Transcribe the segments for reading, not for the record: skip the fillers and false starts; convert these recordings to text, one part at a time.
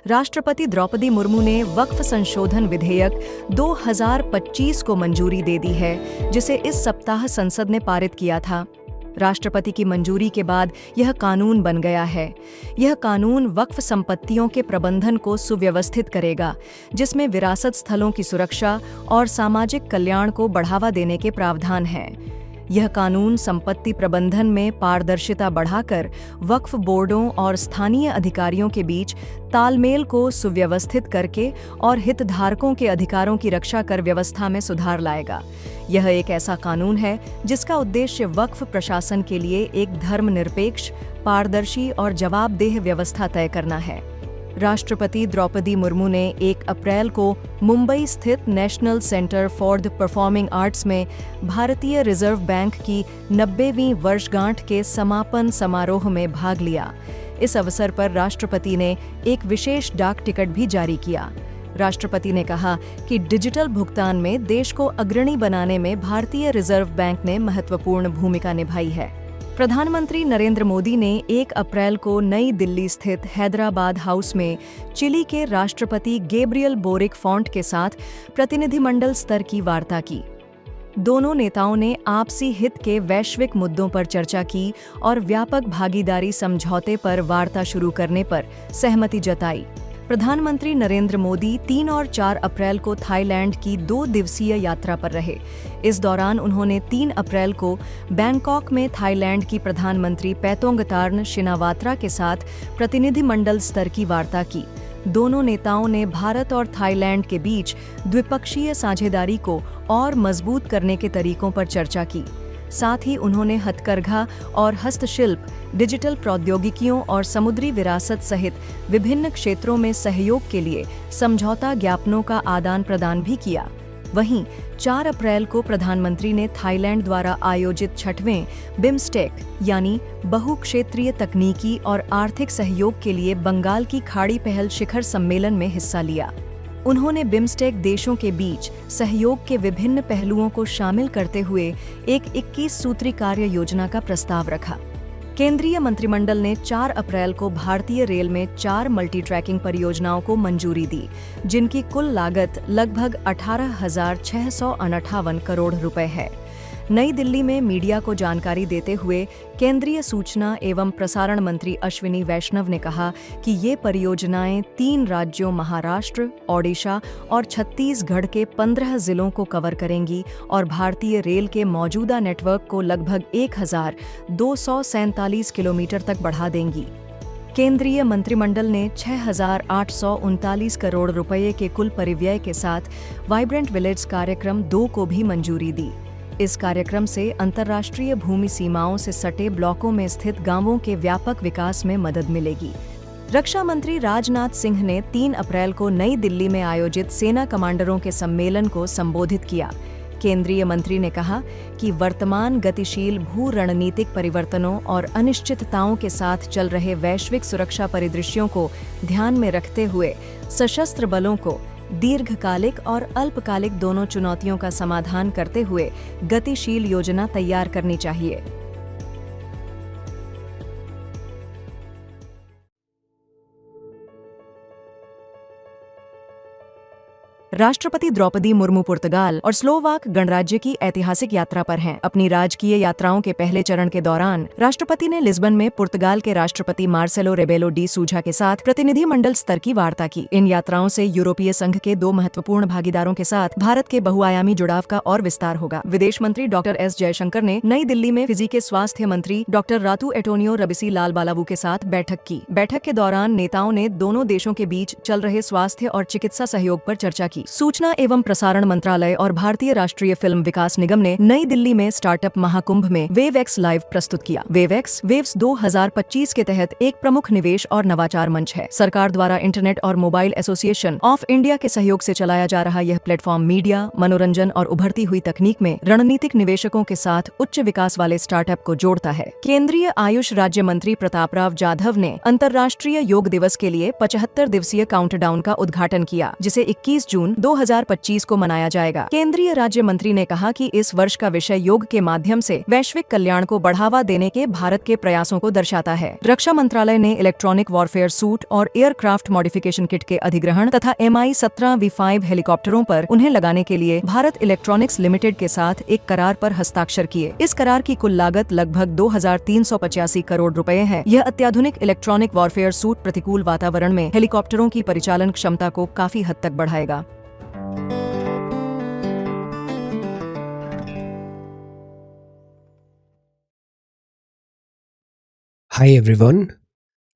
राष्ट्रपति द्रौपदी मुर्मू ने वक्फ संशोधन विधेयक 2025 को मंजूरी दे दी है, जिसे इस सप्ताह संसद ने पारित किया था। राष्ट्रपति की मंजूरी के बाद यह कानून बन गया है। यह कानून वक्फ संपत्तियों के प्रबंधन को सुव्यवस्थित करेगा, जिसमें विरासत स्थलों की सुरक्षा और सामाजिक कल्याण को बढ़ावा देने के प्रावधान हैं। यह कानून संपत्ति प्रबंधन में पारदर्शिता बढ़ाकर वक्फ बोर्डों और स्थानीय अधिकारियों के बीच तालमेल को सुव्यवस्थित करके और हितधारकों के अधिकारों की रक्षा कर व्यवस्था में सुधार लाएगा। यह एक ऐसा कानून है जिसका उद्देश्य वक्फ प्रशासन के लिए एक धर्मनिरपेक्ष, पारदर्शी और जवाबदेह व्यवस्था तय करना है। राष्ट्रपति द्रौपदी मुर्मू ने 1 अप्रैल को मुंबई स्थित national centre for the performing arts में भारतीय रिजर्व बैंक की 90वीं वर्षगांठ के समापन समारोह में भाग लिया। इस अवसर पर राष्ट्रपति ने एक विशेष डाक टिकट भी जारी किया। राष्ट्रपति ने कहा कि डिजिटल भुगतान में देश को अग्रणी बनाने में भारतीय रिजर्व बैंक ने महत्वपूर्ण भूमिका निभाई है। प्रधानमंत्री नरेंद्र मोदी ने 1 अप्रैल को नई दिल्ली स्थित हैदराबाद हाउस में चिली के राष्ट्रपति गैब्रियल बोरिक फॉन्ट के साथ प्रतिनिधिमंडल स्तर की वार्ता की। दोनों नेताओं ने आपसी हित के वैश्विक मुद्दों पर चर्चा की और व्यापक भागीदारी समझौते पर वार्ता शुरू करने पर सहमति जताई। प्रधानमंत्री नरेंद्र मोदी 3 और 4 अप्रैल को थाईलैंड की 2 दिवसीय यात्रा पर रहे। इस दौरान उन्होंने 3 अप्रैल को बैंकॉक में थाईलैंड की प्रधानमंत्री पैतोंगतार्न शिनावात्रा के साथ प्रतिनिधिमंडल स्तर की वार्ता की। दोनों नेताओं ने भारत और थाईलैंड के बीच द्विपक्षीय साझेदारी को और मजबूत करने के तरीकों पर चर्चा की। साथ ही उन्होंने हथकरघा और हस्तशिल्प, डिजिटल प्रौद्योगिकियों और समुद्री विरासत सहित विभिन्न क्षेत्रों में सहयोग के लिए समझौता ज्ञापनों का आदान प्रदान भी किया। वहीं 4 अप्रैल को प्रधानमंत्री ने थाईलैंड द्वारा आयोजित 6वें बिम्स्टेक यानी बहुक्षेत्रीय तकनीकी और आर्थिक सहयोग के लिए बंगाल की खाड़ी पहल शिखर सम्मेलन में हिस्सा लिया। उन्होंने बिम्स्टेक देशों के बीच सहयोग के विभिन्न पहलुओं को शामिल करते हुए एक 21 सूत्री कार्य योजना का प्रस्ताव रखा। केंद्रीय मंत्रिमंडल ने 4 अप्रैल को भारतीय रेल में 4 मल्टी ट्रैकिंग परियोजनाओं को मंजूरी दी, जिनकी कुल लागत लगभग 18,658 करोड़ रुपए है। नई दिल्ली में मीडिया को जानकारी देते हुए केंद्रीय सूचना एवं प्रसारण मंत्री अश्विनी वैष्णव ने कहा कि ये परियोजनाएं 3 राज्यों महाराष्ट्र, ओडिशा और छत्तीसगढ़ के 15 जिलों को कवर करेंगी और भारतीय रेल के मौजूदा नेटवर्क को लगभग 1,247 किलोमीटर तक बढ़ा देंगी। केंद्रीय मंत्रिमंडल ने 6,839 करोड़ रुपए के कुल परिव्यय के साथ वाइब्रेंट विलेज कार्यक्रम 2 को भी मंजूरी दी। इस कार्यक्रम से अंतर्राष्ट्रीय भूमि सीमाओं से सटे ब्लॉकों में स्थित गांवों के व्यापक विकास में मदद मिलेगी। रक्षा मंत्री राजनाथ सिंह ने 3 अप्रैल को नई दिल्ली में आयोजित सेना कमांडरों के सम्मेलन को संबोधित किया। केंद्रीय मंत्री ने कहा कि वर्तमान गतिशील भू रणनीतिक परिवर्तनों और अनिश्चितताओं के साथ चल रहे वैश्विक सुरक्षा परिदृश्यों को ध्यान में रखते हुए सशस्त्र बलों को दीर्घकालिक और अल्पकालिक दोनों चुनौतियों का समाधान करते हुए गतिशील योजना तैयार करनी चाहिए। राष्ट्रपति द्रौपदी मुर्मू पुर्तगाल और स्लोवाक गणराज्य की ऐतिहासिक यात्रा पर हैं। अपनी राजकीय यात्राओं के पहले चरण के दौरान राष्ट्रपति ने लिस्बन में पुर्तगाल के राष्ट्रपति मार्सेलो रेबेलो डी सूजा के साथ प्रतिनिधिमंडल स्तर की वार्ता की। इन यात्राओं से यूरोपीय संघ के 2 महत्वपूर्ण भागीदारों के साथ भारत के बहुआयामी जुड़ाव का और विस्तार होगा। विदेश मंत्री डॉक्टर एस जयशंकर ने नई दिल्ली में फिजी के स्वास्थ्य मंत्री डॉक्टर रातू एटोनियो रबिसी लाल बालावू के साथ बैठक की। बैठक के दौरान नेताओं ने दोनों देशों के बीच चल रहे स्वास्थ्य और चिकित्सा सहयोग पर चर्चा की। सूचना एवं प्रसारण मंत्रालय और भारतीय राष्ट्रीय फिल्म विकास निगम ने नई दिल्ली में स्टार्टअप महाकुंभ में वेवएक्स लाइव प्रस्तुत किया। वेवएक्स वेव्स 2025 के तहत एक प्रमुख निवेश और नवाचार मंच है। सरकार द्वारा इंटरनेट और मोबाइल एसोसिएशन ऑफ इंडिया के सहयोग से चलाया जा रहा यह प्लेटफॉर्म मीडिया, मनोरंजन और उभरती हुई तकनीक में रणनीतिक निवेशकों के साथ उच्च विकास वाले स्टार्टअप को जोड़ता है। केंद्रीय आयुष राज्य मंत्री प्रतापराव जाधव ने अंतर्राष्ट्रीय योग दिवस के लिए 75 दिवसीय काउंटडाउन का उद्घाटन किया, जिसे 21 जून जून 2025 को मनाया जाएगा। केंद्रीय राज्य मंत्री ने कहा कि इस वर्ष का विषय योग के माध्यम से वैश्विक कल्याण को बढ़ावा देने के भारत के प्रयासों को दर्शाता है। रक्षा मंत्रालय ने इलेक्ट्रॉनिक वॉरफेयर सूट और एयरक्राफ्ट मॉडिफिकेशन किट के अधिग्रहण तथा Mi-17V5 हेलीकॉप्टरों पर उन्हें लगाने के लिए भारत इलेक्ट्रॉनिक्स लिमिटेड के साथ एक करार पर हस्ताक्षर किए। इस करार की कुल लागत लगभग 2385 करोड़ रुपए है। यह अत्याधुनिक इलेक्ट्रॉनिक वॉरफेयर सूट प्रतिकूल वातावरण में हेलीकॉप्टरों की परिचालन क्षमता को काफी हद तक बढ़ाएगा। Hi everyone,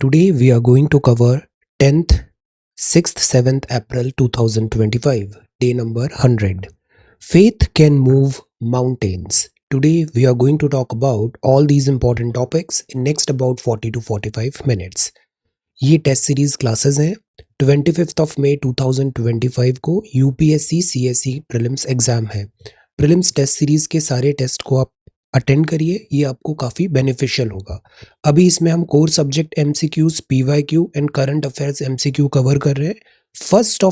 today we are going to cover 10th, 6th, 7th April 2025, day number 100. Faith can move mountains. Today we are going to talk about all these important topics in next about 40 to 45 minutes. ये test series classes हैं। 25 of May 2025 को UPSC CSE prelims exam है। Prelims test series के सारे test को आप attend करिए, ये आपको काफ़ी बेनिफिशियल होगा। अभी इसमें हम core subject MCQs, PYQ and current affairs MCQ cover कर रहे हैं। फर्स्ट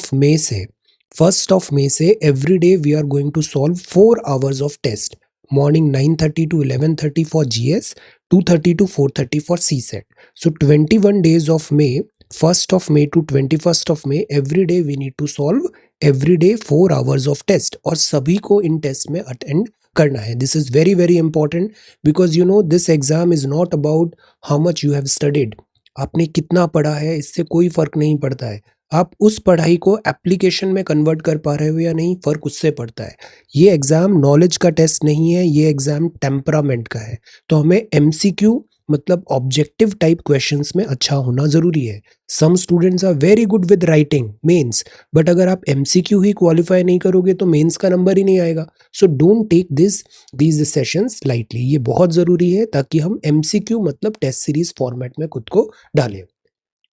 ऑफ मई से every day we are going to solve 4 hours of test. Morning 9:30 to 11:30 for GS, 2:30 to 4:30 for CSET. So 21 days of May, 1st of May to 21st of May, every day we need to solve every day 4 hours of test और सभी को इन test में attend करना है। This is very very important because you know this exam is not about how much you have studied. आपने कितना पढ़ा है इससे कोई फर्क नहीं पड़ता है। आप उस पढ़ाई को एप्लीकेशन में कन्वर्ट कर पा रहे हो या नहीं, फर्क उससे पड़ता है। ये एग्जाम नॉलेज का टेस्ट नहीं है, ये एग्जाम टेम्परामेंट का है। तो हमें एमसीक्यू मतलब ऑब्जेक्टिव टाइप क्वेश्चंस में अच्छा होना जरूरी है। Some students are very good with writing mains, but अगर आप एमसीक्यू ही क्वालिफाई नहीं करोगे तो मेंस का नंबर ही नहीं आएगा। So don't take these sessions lightly. ये बहुत जरूरी है ताकि हम एमसीक्यू मतलब टेस्ट सीरीज फॉर्मेट में खुद को डालें।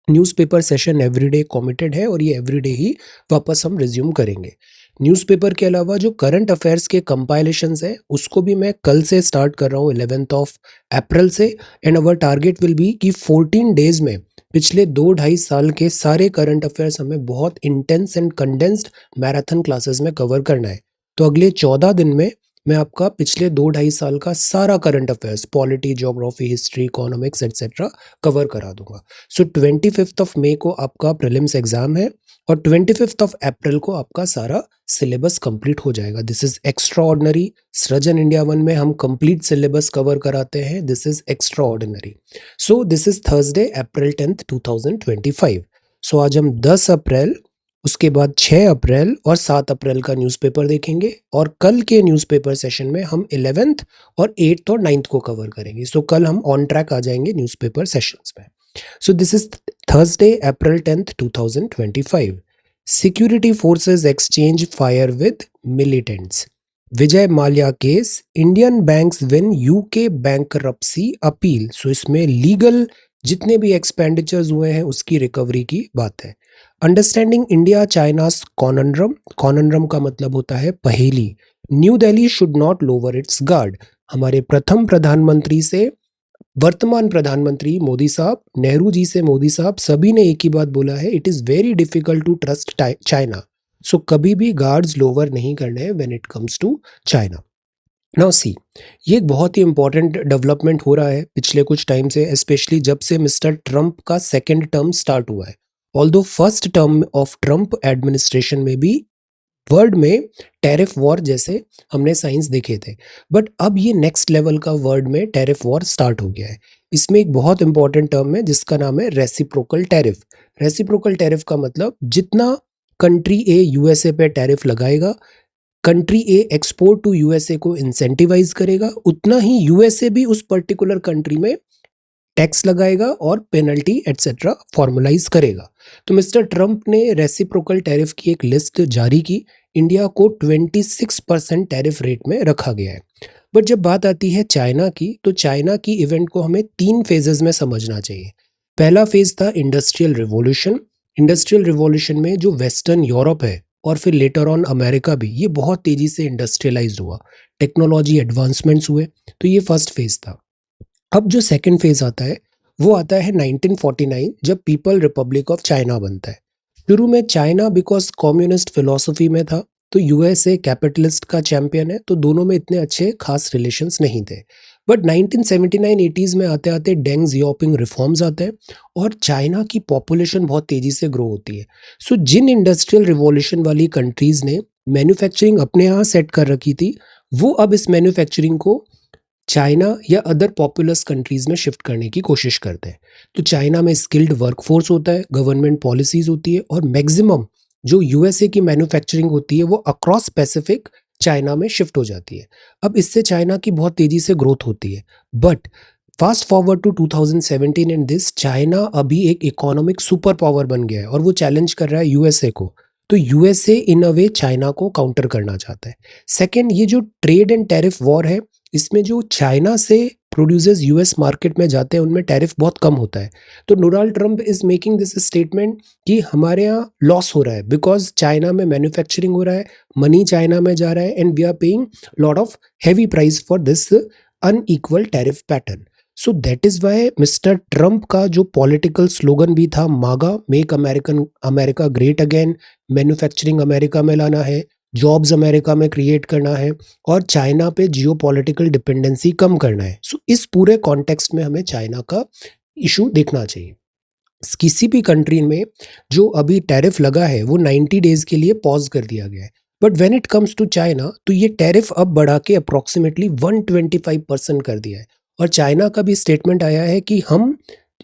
न्यूज़पेपर सेशन एवरीडे कमिटेड है और ये एवरीडे ही वापस हम रिज्यूम करेंगे। न्यूज़पेपर के अलावा जो करंट अफेयर्स के कंपाइलेशंस है उसको भी मैं कल से स्टार्ट कर रहा हूँ 11th ऑफ अप्रैल से। And our target will be कि 14 डेज में पिछले 2-2.5 साल के सारे करंट अफेयर्स हमें बहुत intense and condensed marathon classes में कवर करना है। तो अगले 14 दिन में मैं आपका पिछले 2-2.5 साल का सारा current affairs, polity, geography, history, economics etcetera cover करा दूंगा। सो 25 ऑफ मई को आपका प्रीलिम्स एग्जाम है और 25 ऑफ अप्रैल को आपका सारा सिलेबस कंप्लीट हो जाएगा। This is extra ordinary. सृजन इंडिया 1 में हम कंप्लीट सिलेबस कवर कराते हैं। This is extra ordinary. So this is Thursday April 10th 2025। सो आज हम 10 अप्रैल, उसके बाद 6 अप्रैल और 7 अप्रैल का न्यूज़पेपर देखेंगे और कल के न्यूज़पेपर सेशन में हम 11th और 8th और 9th को कवर करेंगे। सो कल हम ऑन ट्रैक आ जाएंगे न्यूज़पेपर सेशंस में। So this is Thursday April 10th 2025। Security forces exchange fire with militants. Vijay Mallya case, Indian banks win UK bankruptcy appeal. So इसमें लीगल जितने भी एक्सपेंडिचर्स हुए हैं उसकी रिकवरी की बात है। अंडरस्टैंडिंग इंडिया चाइनास कॉनंड्रम, कॉनंड्रम का मतलब होता है पहेली। New Delhi should not lower it's guard. हमारे प्रथम प्रधानमंत्री से वर्तमान प्रधानमंत्री मोदी साहब, नेहरू जी से मोदी साहब, सभी ने एक ही बात बोला है, it is very difficult to trust China. So कभी भी गार्ड्स लोअर नहीं करने हैं when it comes to China. Now see, ये एक बहुत ही इंपॉर्टेंट डेवलपमेंट हो रहा है पिछले कुछ टाइम से, स्पेशली जब से मिस्टर ट्रंप का सेकेंड टर्म स्टार्ट हुआ है। Although first term of Trump administration में भी वर्ड में टैरिफ वॉर जैसे हमने साइंस देखे थे, बट अब ये नेक्स्ट लेवल का वर्ड में टैरिफ वॉर स्टार्ट हो गया है। इसमें एक बहुत इंपॉर्टेंट टर्म है जिसका नाम है रेसिप्रोकल टैरिफ। रेसिप्रोकल टैरिफ का मतलब जितना कंट्री ए यूएसए पे टैरिफ लगाएगा, country A export to USA को इंसेंटिवाइज करेगा, उतना ही यूएसए भी उस पर्टिकुलर कंट्री में टैक्स लगाएगा और पेनल्टी एटसेट्रा फॉर्मुलाइज करेगा। तो मिस्टर ट्रंप ने रेसिप्रोकल टैरिफ की एक लिस्ट जारी की। इंडिया को 26% टैरिफ रेट में रखा गया है। बट जब बात आती है चाइना की, तो चाइना की इवेंट को हमें 3 फेजेस में समझना चाहिए। पहला फेज था इंडस्ट्रियल रिवॉल्यूशन। इंडस्ट्रियल रिवॉल्यूशन में जो वेस्टर्न यूरोप है और फिर लेटर ऑन अमेरिका भी, ये बहुत तेजी से इंडस्ट्रियलाइज हुआ, टेक्नोलॉजी एडवांसमेंट्स हुए। तो ये फर्स्ट फेज था। अब जो सेकंड फेज आता है वो आता है 1949, जब पीपल रिपब्लिक ऑफ चाइना बनता है। शुरू में चाइना बिकॉज कम्युनिस्ट फिलॉसफी में था, तो यूएसए कैपिटलिस्ट का चैंपियन है, तो दोनों में इतने अच्छे खास रिलेशंस नहीं थे। बट 1979-80s में आते आते डेंग जियाओपिंग रिफॉर्म्स आते हैं और चाइना की पॉपुलेशन बहुत तेजी से ग्रो होती है। सो जिन इंडस्ट्रियल रिवॉल्यूशन वाली कंट्रीज ने मैन्युफैक्चरिंग अपने यहाँ सेट कर रखी थी, वो अब इस मैन्युफैक्चरिंग को चाइना या अदर पॉपुलस कंट्रीज में शिफ्ट करने की कोशिश करते हैं। तो चाइना में स्किल्ड वर्कफोर्स होता है, गवर्नमेंट पॉलिसीज होती है और मैक्सिमम जो यूएसए की मैन्युफैक्चरिंग होती है वो अक्रॉस पैसिफिक चाइना में शिफ्ट हो जाती है। अब इससे चाइना की बहुत तेजी से ग्रोथ होती है। But fast forward to 2017 and this, China अभी एक इकोनॉमिक सुपर पावर बन गया है और वो चैलेंज कर रहा है यूएसए को। तो यूएसए इन अ वे चाइना को काउंटर करना चाहता है। सेकेंड, ये जो ट्रेड एंड टैरिफ वॉर है, इसमें जो चाइना से प्रोड्यूसर्स यूएस मार्केट में जाते हैं उनमें टैरिफ बहुत कम होता है। तो Donald Trump is making this statement कि हमारे यहाँ लॉस हो रहा है बिकॉज चाइना में मैन्युफैक्चरिंग हो रहा है, मनी चाइना में जा रहा है and we are paying lot of heavy price for this unequal tariff pattern. So that is why mister Trump का जो पॉलिटिकल स्लोगन भी था MAGA, make America great again, manufacturing America में लाना है, जॉब्स अमेरिका में क्रिएट करना है और चाइना पे जियोपॉलिटिकल डिपेंडेंसी कम करना है। सो इस पूरे कॉन्टेक्स्ट में हमें चाइना का इशू देखना चाहिए। किसी भी कंट्री में जो अभी टैरिफ लगा है वो 90 डेज के लिए पॉज कर दिया गया है। But when it comes to China, तो ये टैरिफ अब बढ़ा के अप्रोक्सीमेटली 125% कर दिया है। और चाइना का भी स्टेटमेंट आया है कि हम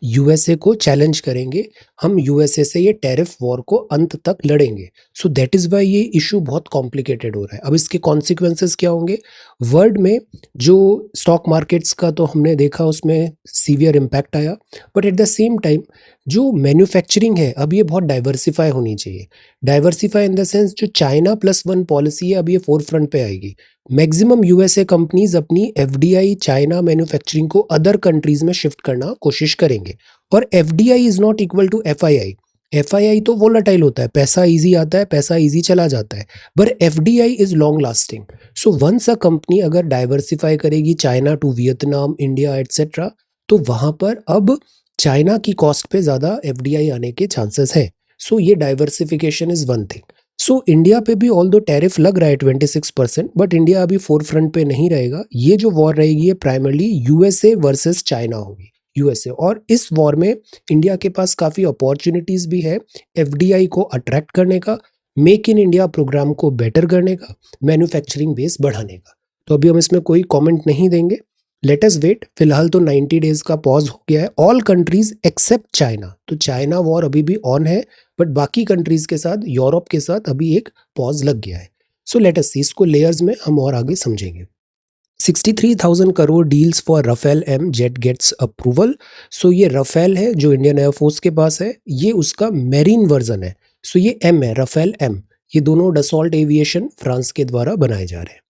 यूएसए को चैलेंज करेंगे, हम यूएसए से ये टैरिफ वॉर को अंत तक लड़ेंगे। सो दैट इज वाई ये इशू बहुत कॉम्प्लिकेटेड हो रहा है। अब इसके कॉन्सिक्वेंसेस क्या होंगे? वर्ल्ड में जो स्टॉक मार्केट्स का तो हमने देखा उसमें सीवियर इम्पैक्ट आया, but at the same time जो मैन्युफैक्चरिंग है अब ये बहुत डाइवर्सिफाई होनी चाहिए। डाइवर्सिफाई इन द सेंस जो चाइना +1 पॉलिसी है अब ये फोर फ्रंट पे आएगी। मैक्सिमम यूएसए कंपनीज अपनी एफडीआई चाइना मैन्युफैक्चरिंग को अदर कंट्रीज में शिफ्ट करना कोशिश करेंगे। और FDI is not equal to FII. FII तो वोलेटाइल होता है, पैसा इजी आता है, पैसा इजी चला जाता है, but FDI is long lasting. So once a company अगर डाइवर्सिफाई करेगी China to Vietnam, India etcetera, तो वहां पर अब चाइना की कॉस्ट पे ज्यादा एफडीआई आने के चांसेस है। सो ये diversification is one thing. So India पे भी ऑल दो टैरिफ लग रहा है 26%, बट इंडिया अभी फोर फ्रंट पे नहीं रहेगा। ये जो वॉर रहेगी ये प्राइमरली यूएसए वर्सेस चाइना होगी, यूएसए। और इस वॉर में इंडिया के पास काफी अपॉर्चुनिटीज भी है एफडीआई को अट्रैक्ट करने का, मेक इन इंडिया प्रोग्राम को बेटर करने का, मैन्युफैक्चरिंग बेस बढ़ाने का। तो अभी हम इसमें कोई कमेंट नहीं देंगे, लेट अस वेट। फिलहाल तो 90 डेज का पॉज हो गया है ऑल कंट्रीज एक्सेप्ट चाइना। तो चाइना वॉर अभी भी ऑन है, बट बाकी कंट्रीज के साथ, यूरोप के साथ अभी एक पॉज लग गया है। सो लेट अस सी, इसको लेयर्स में हम और आगे समझेंगे। 63,000 crore deals for Rafale M jet gets approval. So ये राफेल है जो इंडियन एयरफोर्स के पास है, ये उसका मेरीन वर्जन है। सो ये एम है, राफेल एम। ये दोनों डसॉल्ट एविएशन फ्रांस के द्वारा बनाए जा रहे हैं।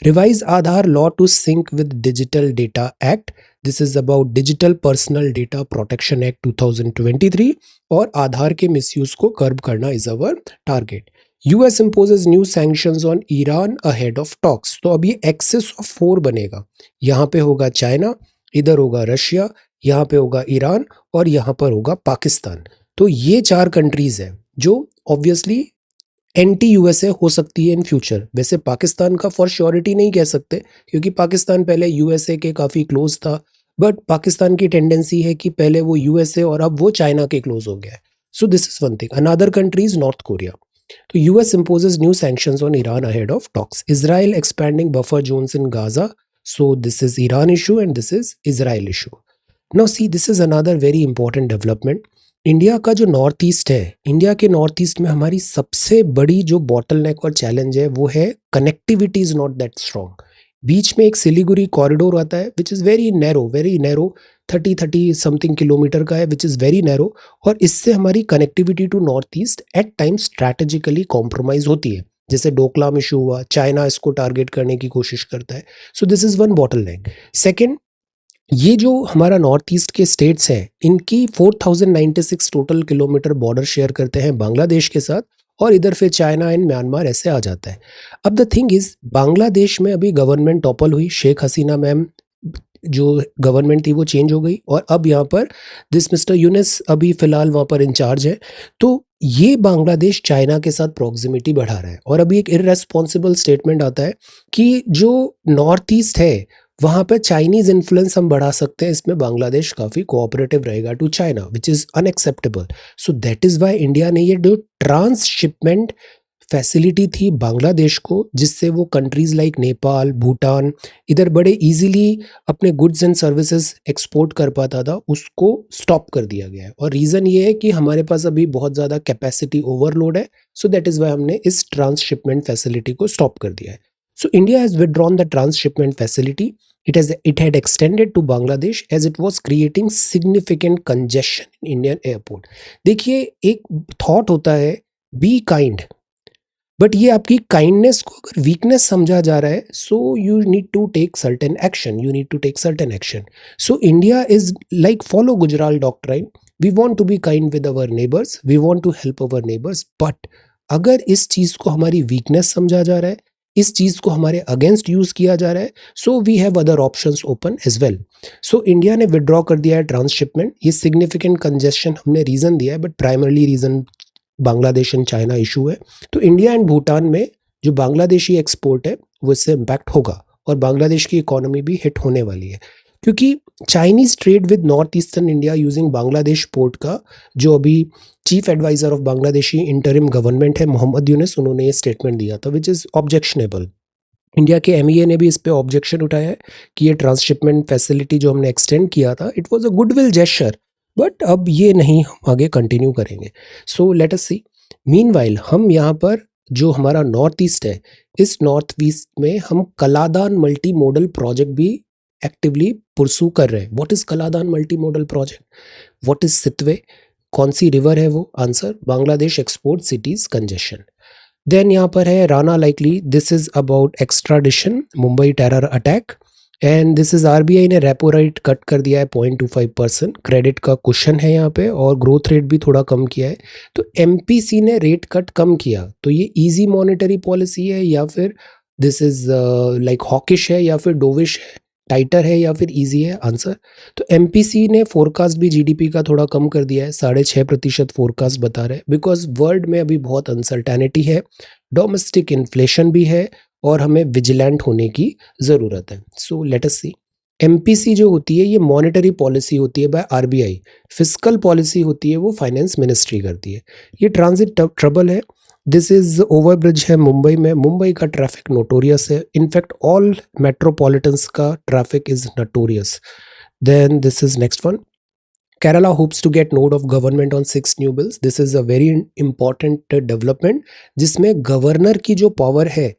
Revise Aadhaar law to sync with digital data act. This is about digital personal data protection act 2023 और आधार के मिसयूज को कर्ब करना is our target. US imposes new sanctions on Iran ahead of talks. तो अब ये एक्सेस ऑफ 4 बनेगा। यहाँ पे होगा चाइना, इधर होगा रशिया, यहाँ पे होगा ईरान और यहाँ पर होगा पाकिस्तान। तो ये 4 कंट्रीज है जो ऑब्वियसली एंटी यूएसए हो सकती है इन फ्यूचर। वैसे पाकिस्तान का फॉर श्योरिटी नहीं कह सकते क्योंकि पाकिस्तान पहले यूएसए के काफी क्लोज था, बट पाकिस्तान की टेंडेंसी है कि पहले वो यूएसए और अब वो चाइना के क्लोज हो गया है। So this is one thing. Another country is north Korea. तो US imposes new sanctions on Iran ahead of talks. Israel expanding buffer zones in Gaza. So this is Iran issue and this is Israel issue. Now see, this is another very important development. India का जो north east है, India के north east में हमारी सबसे बड़ी जो bottleneck और चैलेंज है वो है connectivity is not that strong. बीच में एक सिलीगुड़ी कॉरिडोर आता है which is very narrow 30 something kilometre का है, विच इज़ वेरी नैरो। और इससे हमारी connectivity to north east at times strategically compromise होती है। जैसे डोकलाम इशू हुआ, चाइना इसको टारगेट करने की कोशिश करता है। So this is one bottleneck. Second, ये जो हमारा नॉर्थ ईस्ट के स्टेट्स हैं इनकी 4096 टोटल किलोमीटर बॉर्डर शेयर करते हैं बांग्लादेश के साथ, और इधर फिर चाइना एंड म्यांमार ऐसे आ जाता है। अब द थिंग इज, बांग्लादेश में अभी गवर्नमेंट टॉपल हुई, शेख हसीना मैम जो गवर्नमेंट थी वो चेंज हो गई और अब यहाँ पर दिस मिस्टर यूनिस अभी फिलहाल वहाँ पर इंचार्ज है। तो ये बांग्लादेश चाइना के साथ प्रॉक्सिमिटी बढ़ा रहा है और अभी एक इररेस्पॉन्सिबल स्टेटमेंट आता है कि जो नॉर्थ ईस्ट है वहाँ पर चाइनीज इन्फ्लुएंस हम बढ़ा सकते हैं, इसमें बांग्लादेश काफ़ी कोऑपरेटिव रहेगा to China which is unacceptable. So that is why India ने ये जो ट्रांसशिपमेंट फैसिलिटी थी बांग्लादेश को, जिससे वो कंट्रीज़ लाइक नेपाल, भूटान इधर बड़े इजीली अपने गुड्स एंड सर्विसेज एक्सपोर्ट कर पाता था, उसको स्टॉप कर दिया गया है। और रीज़न ये है कि हमारे पास अभी बहुत ज़्यादा कैपेसिटी ओवरलोड है, सो दैट इज़ वाई हमने इस ट्रांसशिपमेंट फैसिलिटी को स्टॉप कर दिया है। So India has withdrawn the transshipment facility. It had extended to Bangladesh as it was creating significant congestion in Indian airport. देखिए एक थॉट होता है बी काइंड, बट ये आपकी काइंडनेस को अगर वीकनेस समझा जा रहा है, so you need to take certain action, you need to take certain action. So India is like follow Gujral doctrine, we want to be kind with our neighbours, we want to help our neighbours, but अगर इस चीज़ को हमारी weakness समझा जा रहा है, इस चीज़ को हमारे अगेंस्ट यूज़ किया जा रहा है, so we have other options open as well. So India ने विड्रॉ कर दिया है ट्रांसशिपमेंट। ये सिग्निफिकेंट कंजेशन हमने रीज़न दिया है, but primarily reason Bangladesh and China issue है। तो इंडिया एंड भूटान में जो बांग्लादेशी एक्सपोर्ट है वो इससे इम्पैक्ट होगा और बांग्लादेश की इकोनॉमी भी हिट होने वाली है, क्योंकि Chinese trade with north eastern India using Bangladesh port का जो अभी chief adviser of Bangladeshi interim government है मोहम्मद यूनिस, उन्होंने ये स्टेटमेंट दिया था विच इज़ ऑब्जेक्शनेबल। इंडिया के एमईए ने भी इस पे ऑब्जेक्शन उठाया है कि ये ट्रांसशिपमेंट फैसिलिटी जो हमने एक्सटेंड किया था it was a goodwill gesture, but अब ये नहीं हम आगे कंटिन्यू करेंगे। सो लेट अस सी। मीनवाइल हम यहाँ पर जो हमारा नॉर्थ ईस्ट है, इस नॉर्थ ईस्ट में हम कलादान मल्टी मॉडल प्रोजेक्ट भी एक्टिवली पुरसू कर रहे हैं। What is Kaladan multi modal project, what is Sittwe, कौन सी रिवर है वो? Answer Bangladesh export cities congestion. Then यहाँ पर है Rana likely, this is about extradition Mumbai terror attack, and this is RBI ने रेपो रेट कट कर दिया है 0.25%, क्रेडिट का कुशन है यहाँ पे और ग्रोथ रेट भी थोड़ा कम किया है। तो एमपीसी ने रेट कट कम किया, तो ये इजी मॉनेटरी पॉलिसी है या फिर दिस इज लाइक हॉकिश है या फिर डोविश है, टाइटर है या फिर इजी है? आंसर तो एमपीसी ने फोरकास्ट भी जीडीपी का थोड़ा कम कर दिया है, 6.5% फोरकास्ट बता रहे हैं, बिकॉज वर्ल्ड में अभी बहुत अनसर्टेनिटी है, डोमेस्टिक इन्फ्लेशन भी है और हमें विजिलेंट होने की ज़रूरत है। सो लेट अस सी। एमपीसी जो होती है ये मॉनेटरी पॉलिसी होती है बाय आरबीआई, फिस्कल पॉलिसी होती है वो फाइनेंस मिनिस्ट्री करती है। ये ट्रांजिट ट्रबल है, दिस इज ओवरब्रिज है मुंबई में, मुंबई का ट्रैफिक नोटोरियस है, इनफैक्ट ऑल मेट्रोपॉलिटन्स का traffic is notorious. Then this is next one, Kerala hopes to get node of government on 6 new bills. This is a very important development जिसमें governor की जो power है,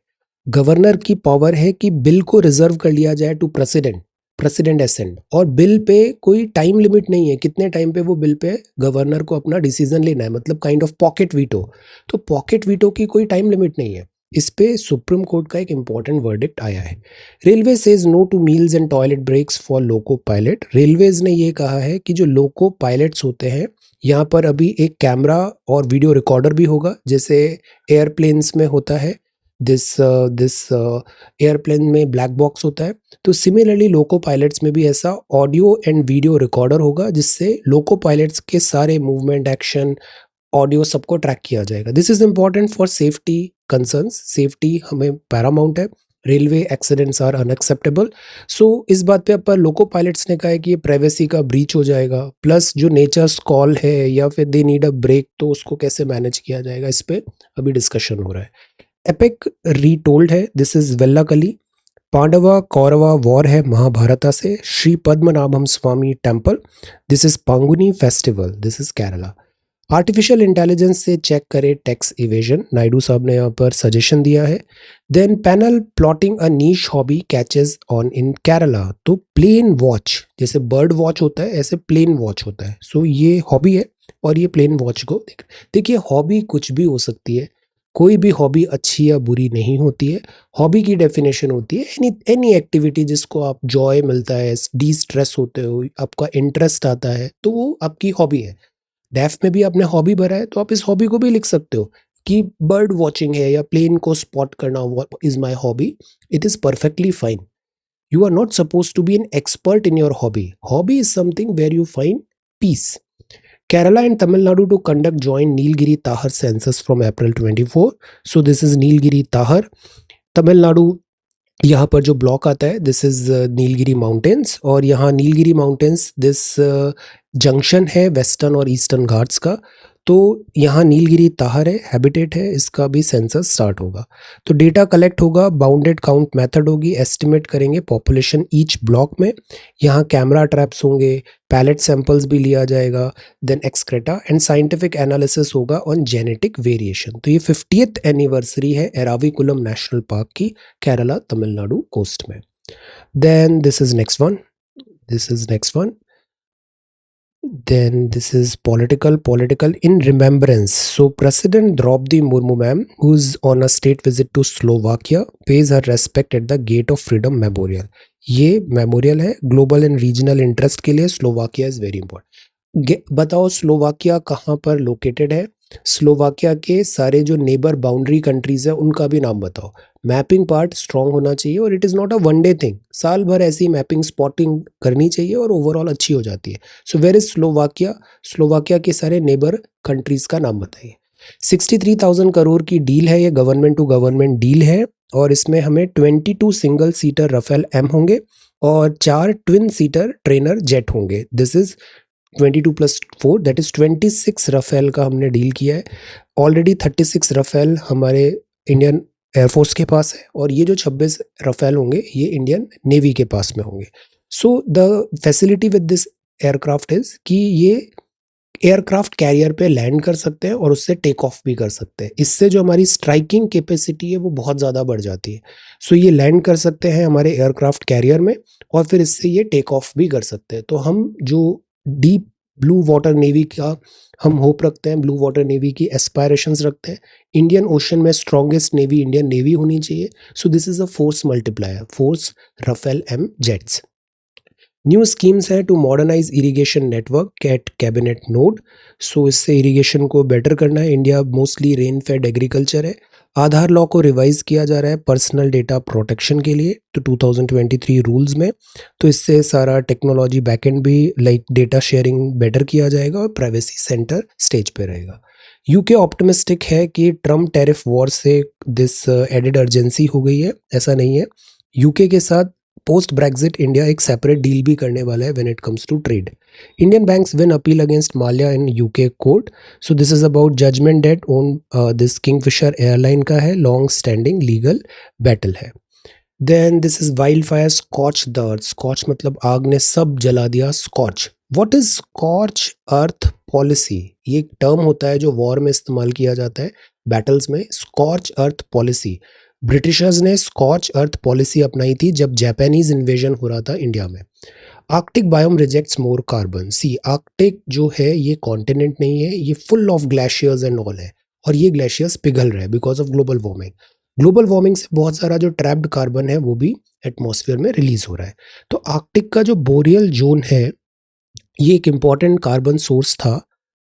governor की power है कि bill को reserve कर लिया जाए टू प्रेसिडेंट असेंट, और बिल पे कोई टाइम लिमिट नहीं है, कितने टाइम पे वो बिल पे गवर्नर को अपना डिसीजन लेना है, मतलब काइंड ऑफ पॉकेट वीटो। तो पॉकेट वीटो की कोई टाइम लिमिट नहीं है। इस पे सुप्रीम कोर्ट का एक इंपॉर्टेंट वर्डिक्ट आया है। Railway says no to meals and toilet breaks for loco pilot. Railways ने ये कहा है कि जो लोको पायलट्स होते हैं यहाँ पर अभी एक कैमरा और वीडियो रिकॉर्डर भी होगा, जैसे एयरप्लेन्स में होता है, दिस एयरप्लेन में ब्लैक बॉक्स होता है, तो सिमिलरली लोको पायलट्स में भी ऐसा ऑडियो एंड वीडियो रिकॉर्डर होगा, जिससे लोको पायलट्स के सारे मूवमेंट, एक्शन, ऑडियो सबको ट्रैक किया जाएगा। This is important for safety concerns, safety हमें पैरामाउंट है, रेलवे एक्सीडेंट्स आर अनएक्सेप्टेबल। सो इस बात पे अपन लोको पायलट्स ने कहा है कि ये प्राइवेसी का ब्रीच हो जाएगा, प्लस जो नेचर्स कॉल है या फिर दे नीड अ ब्रेक, तो उसको कैसे मैनेज किया जाएगा, इस पे अभी डिस्कशन हो रहा है। एपिक रीटोल्ड है, this is वेल्लाकली। Pandava Kaurava war है महाभारता से। Shri Padmanabham Swamy temple, this is Panguni festival, this is Kerala. Artificial intelligence से चेक करें टैक्स इवेजन, नायडू साहब ने यहाँ पर सजेशन दिया है। देन पैनल spotting a niche hobby catches on in Kerala. तो प्लेन वॉच, जैसे बर्ड वॉच होता है ऐसे प्लेन वॉच होता है, सो ये हॉबी है और ये प्लेन वॉच को देखिए। हॉबी कुछ भी हो सकती है, कोई भी हॉबी अच्छी या बुरी नहीं होती है। हॉबी की डेफिनेशन होती है एनी एक्टिविटी जिसको आप जॉय मिलता है, डी स्ट्रेस होते हो, आपका इंटरेस्ट आता है, तो वो आपकी हॉबी है। डेफ में भी आपने हॉबी भरा है, तो आप इस हॉबी को भी लिख सकते हो कि बर्ड वॉचिंग है या प्लेन को स्पॉट करना is my hobby, it is perfectly fine. You are not supposed to be an expert in your hobby. Hobby is something where you find peace. Kerala and Tamil Nadu to conduct joint Nilgiri Tahar census from April 24. So this is Nilgiri Tahar. Tamil Nadu यहाँ पर जो block आता है this is Nilgiri mountains, और यहाँ Nilgiri mountains this junction है western और eastern Ghats का। तो यहाँ नीलगिरी ताहर है, हैबिटेट है, इसका भी सेंसस स्टार्ट होगा। तो डेटा कलेक्ट होगा, बाउंडेड काउंट मेथड होगी, एस्टिमेट करेंगे पॉपुलेशन ईच ब्लॉक में। यहाँ कैमरा ट्रैप्स होंगे, पैलेट सैंपल्स भी लिया जाएगा, then excreta and scientific analysis होगा ऑन जेनेटिक वेरिएशन। तो ये 50th एनिवर्सरी है एराविकुलम नेशनल पार्क की, केरला तमिलनाडु कोस्ट में। Then this is next one, then this is political in remembrance. So President Draupadi Murmu ma'am, who's on a state visit to Slovakia, pays her respect at the Gate of Freedom Memorial. ये memorial है global and regional interest के लिए, Slovakia is very important. बताओ Slovakia कहाँ पर located है? Slovakia के सारे जो नेबर बाउंड्री कंट्रीज है उनका भी नाम बताओ। मैपिंग पार्ट स्ट्रांग होना चाहिए, और it is not a one day thing, साल भर ऐसी मैपिंग स्पॉटिंग करनी चाहिए और ओवरऑल अच्छी हो जाती है। So where is Slovakia? Slovakia के सारे नेबर कंट्रीज का नाम बताइए। 63,000 करोड़ की डील है, ये गवर्नमेंट टू गवर्नमेंट डील है, और इसमें हमें 22 सिंगल सीटर रफेल एम होंगे और 4 ट्विन सीटर ट्रेनर जेट होंगे। This is 22 + 4 that is 26 Rafale का हमने डील किया है। ऑलरेडी 36 रफेल हमारे इंडियन एयरफोर्स के पास है, और ये जो 26 रफेल होंगे ये इंडियन नेवी के पास में होंगे। So the facility with this aircraft is कि ये एयरक्राफ्ट कैरियर पे लैंड कर सकते हैं और उससे टेक ऑफ भी कर सकते हैं। इससे जो हमारी स्ट्राइकिंग कैपेसिटी है वो बहुत ज़्यादा बढ़ जाती है। सो ये लैंड कर सकते हैं हमारे एयरक्राफ्ट कैरियर में, और फिर इससे ये टेक ऑफ भी कर सकते हैं। तो हम जो डीप ब्लू वाटर नेवी का हम होप रखते हैं, ब्लू वाटर नेवी की एस्पायरेशंस रखते हैं। इंडियन ओशन में स्ट्रॉन्गेस्ट नेवी इंडियन नेवी होनी चाहिए। So this is a force multiplier, force Rafale M jets. New schemes हैं to modernise irrigation network at cabinet nod. So इससे इरिगेशन को better करना है। India mostly rain fed agriculture है। Aadhaar law को revise किया जा रहा है पर्सनल डेटा प्रोटेक्शन के लिए, तो 2023 रूल्स में। तो इससे सारा टेक्नोलॉजी बैकएंड भी लाइक डेटा शेयरिंग बेटर किया जाएगा और प्राइवेसी सेंटर स्टेज पे रहेगा। यूके ऑप्टिमिस्टिक है कि ट्रम्प टैरिफ वॉर से दिस एडेड अर्जेंसी हो गई है, ऐसा नहीं है। यूके के साथ पोस्ट ब्रेक्जिट इंडिया एक सेपरेट डील भी करने वाला है when it comes to trade. Indian banks win appeal against Mallya in UK court. So this is about judgment date on this Kingfisher airline का है, लॉन्ग स्टैंडिंग लीगल बैटल है। Then this is wild fire scorch the earth. Scotch मतलब आग ने सब जला दिया, scorch. What is scorch earth policy? ये एक टर्म होता है जो वॉर में इस्तेमाल किया जाता है, बैटल्स में। स्कॉच अर्थ पॉलिसी, ब्रिटिशर्स ने स्कॉच अर्थ पॉलिसी अपनाई थी जब जापानीज इन्वेजन हो रहा था इंडिया में। Arctic biome rejects more carbon. See Arctic जो है ये कॉन्टिनेंट नहीं है, ये full of glaciers and all है, और ये ग्लेशियर्स पिघल रहे हैं because of global warming. Global warming से बहुत सारा जो ट्रैप्ड कार्बन है वो भी एटमॉस्फेयर में रिलीज हो रहा है। तो आर्कटिक का जो बोरियल जोन है ये एक इम्पॉर्टेंट कार्बन सोर्स था,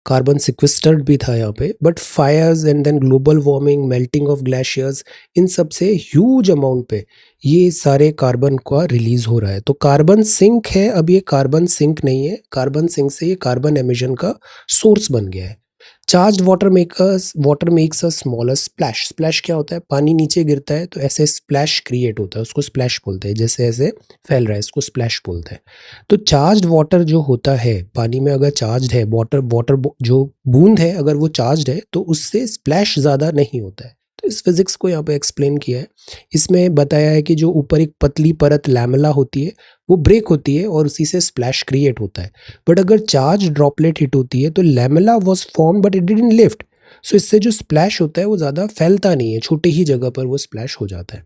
कार्बन सिक्विस्टर्ड भी था यहाँ पे, but fires and then global warming, melting of glaciers, इन सब से ह्यूज अमाउंट पे ये सारे कार्बन का रिलीज हो रहा है। तो कार्बन सिंक है, अब ये कार्बन सिंक नहीं है, कार्बन सिंक से ये कार्बन एमिशन का सोर्स बन गया है। Charged water makes a smaller splash. Splash क्या होता है? पानी नीचे गिरता है तो ऐसे स्प्लैश क्रिएट होता है, उसको स्प्लैश बोलते हैं। जैसे ऐसे फैल रहा है इसको स्प्लैश बोलते हैं। तो चार्ज्ड वाटर जो होता है पानी में, अगर चार्ज्ड है वाटर जो बूंद है अगर वो चार्ज्ड है तो उससे स्प्लैश ज़्यादा नहीं होता है। तो इस फिजिक्स को यहाँ पे एक्सप्लेन किया है। इसमें बताया है कि जो ऊपर एक पतली परत लैमेला होती है वो ब्रेक होती है और उसी से स्प्लैश क्रिएट होता है। बट अगर चार्ज ड्रॉपलेट हिट होती है तो lamella was form but it didn't lift. So इससे जो स्प्लैश होता है वो ज़्यादा फैलता नहीं है, छोटे ही जगह पर वो स्प्लैश हो जाता है।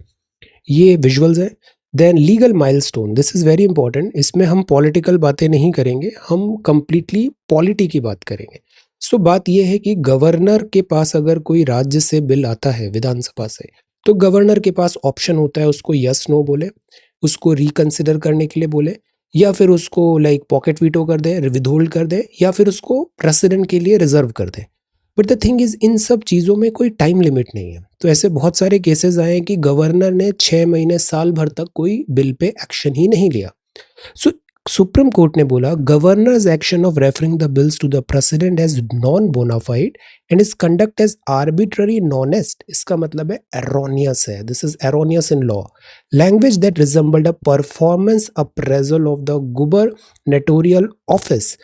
ये विजुअल्स है। Then legal milestone, this is very important. इसमें हम पॉलिटिकल बातें नहीं करेंगे, हम कंप्लीटली पॉलिटी की बात करेंगे। सो बात यह है कि गवर्नर के पास अगर कोई राज्य से बिल आता है विधानसभा से, तो गवर्नर के पास ऑप्शन होता है उसको यस नो बोले, उसको रिकंसिडर करने के लिए बोले, या फिर उसको लाइक पॉकेट वीटो कर दे, विदहोल्ड कर दे, या फिर उसको प्रेसिडेंट के लिए रिजर्व कर दे। बट द थिंग इज इन सब चीज़ों में कोई टाइम लिमिट नहीं है। तो ऐसे बहुत सारे केसेस आए हैं कि गवर्नर ने 6 महीने साल भर तक कोई बिल पे एक्शन ही नहीं लिया। सो सुप्रीम कोर्ट ने बोला governors action of referring the bills to the president as non bona fide and is conduct as arbitrary non est, इसका मतलब है एरोनियस है, this is erroneous in law, language that resembled a performance appraisal of the gubernatorial office.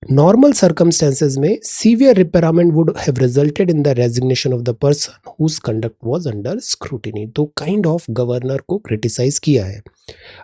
Normal circumstances में severe reprimand would have resulted in the resignation of the person whose conduct was under scrutiny। तो kind of governor को criticise किया है।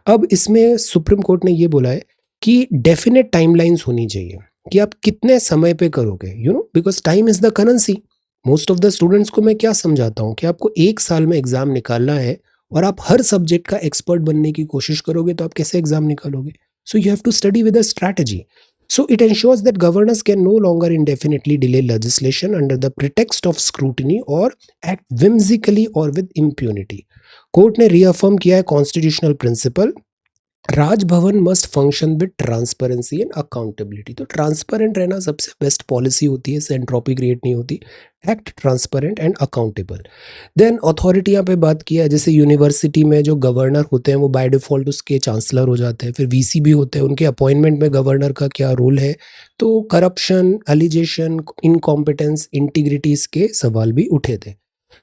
अब इसमें supreme court ने ये बोला है कि डेफिनेट टाइमलाइंस होनी चाहिए कि आप कितने समय पे करोगे, you know, because time is the currency. Most of the students को मैं क्या समझाता हूँ कि आपको 1 साल में एग्जाम निकालना है और आप हर सब्जेक्ट का एक्सपर्ट बनने की कोशिश करोगे तो आप कैसे एग्जाम निकालोगे? So you have to study with a strategy. So it ensures that governors can no longer indefinitely delay legislation under the pretext of scrutiny or act whimsically or with impunity। Court ने reaffirm किया है constitutional principle, Raj Bhavan must function with transparency and accountability. तो transparent रहना सबसे best policy होती है, सेंट्रोपी create नहीं होती। Act transparent and accountable. Then अथॉरिटियाँ पे बात किया, जैसे यूनिवर्सिटी में जो गवर्नर होते हैं वो बाय डिफॉल्ट उसके चांसलर हो जाते हैं, फिर वीसी भी होते हैं, उनके अपॉइंटमेंट में गवर्नर का क्या रोल है। तो करप्शन, एलिगेशन, इनकॉम्पिटेंस, इंटीग्रिटीज के सवाल भी उठे थे।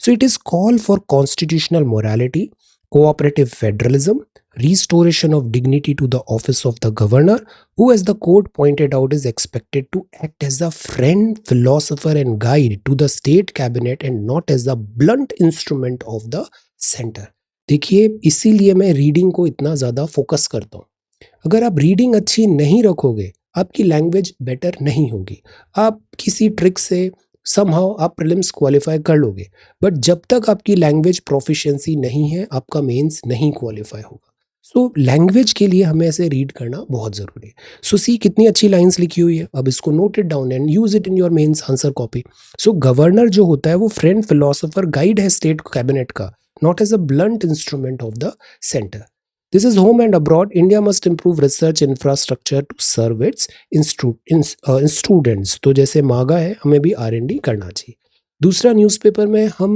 So it is call for constitutional morality, cooperative federalism, restoration of dignity to the office of the governor, who, as the court pointed out, is expected to act as a friend, philosopher, and guide to the state cabinet and not as a blunt instrument of the center। देखिए, इसीलिए मैं reading को इतना ज़्यादा focus करता हूँ। अगर आप रीडिंग अच्छी नहीं रखोगे, आपकी लैंग्वेज बेटर नहीं होगी। आप किसी ट्रिक से समहाउ आप प्रीलिम्स क्वालिफाई कर लोगे, बट जब तक आपकी लैंग्वेज प्रोफिशिएंसी नहीं है, आपका मेंस नहीं क्वालिफाई होगा। सो लैंग्वेज के लिए हमें ऐसे रीड करना बहुत ज़रूरी है। सो सी कितनी अच्छी लाइंस लिखी हुई है, अब इसको note it down and use it in your mains answer copy. So governor जो होता है वो फ्रेंड, फिलोसोफर, गाइड है स्टेट कैबिनेट का, not as a blunt instrument of the centre. This is home and abroad. India must improve research infrastructure to serve its students। तो जैसे मांगा है, हमें भी R&D करना चाहिए। दूसरा, न्यूज़पेपर में हम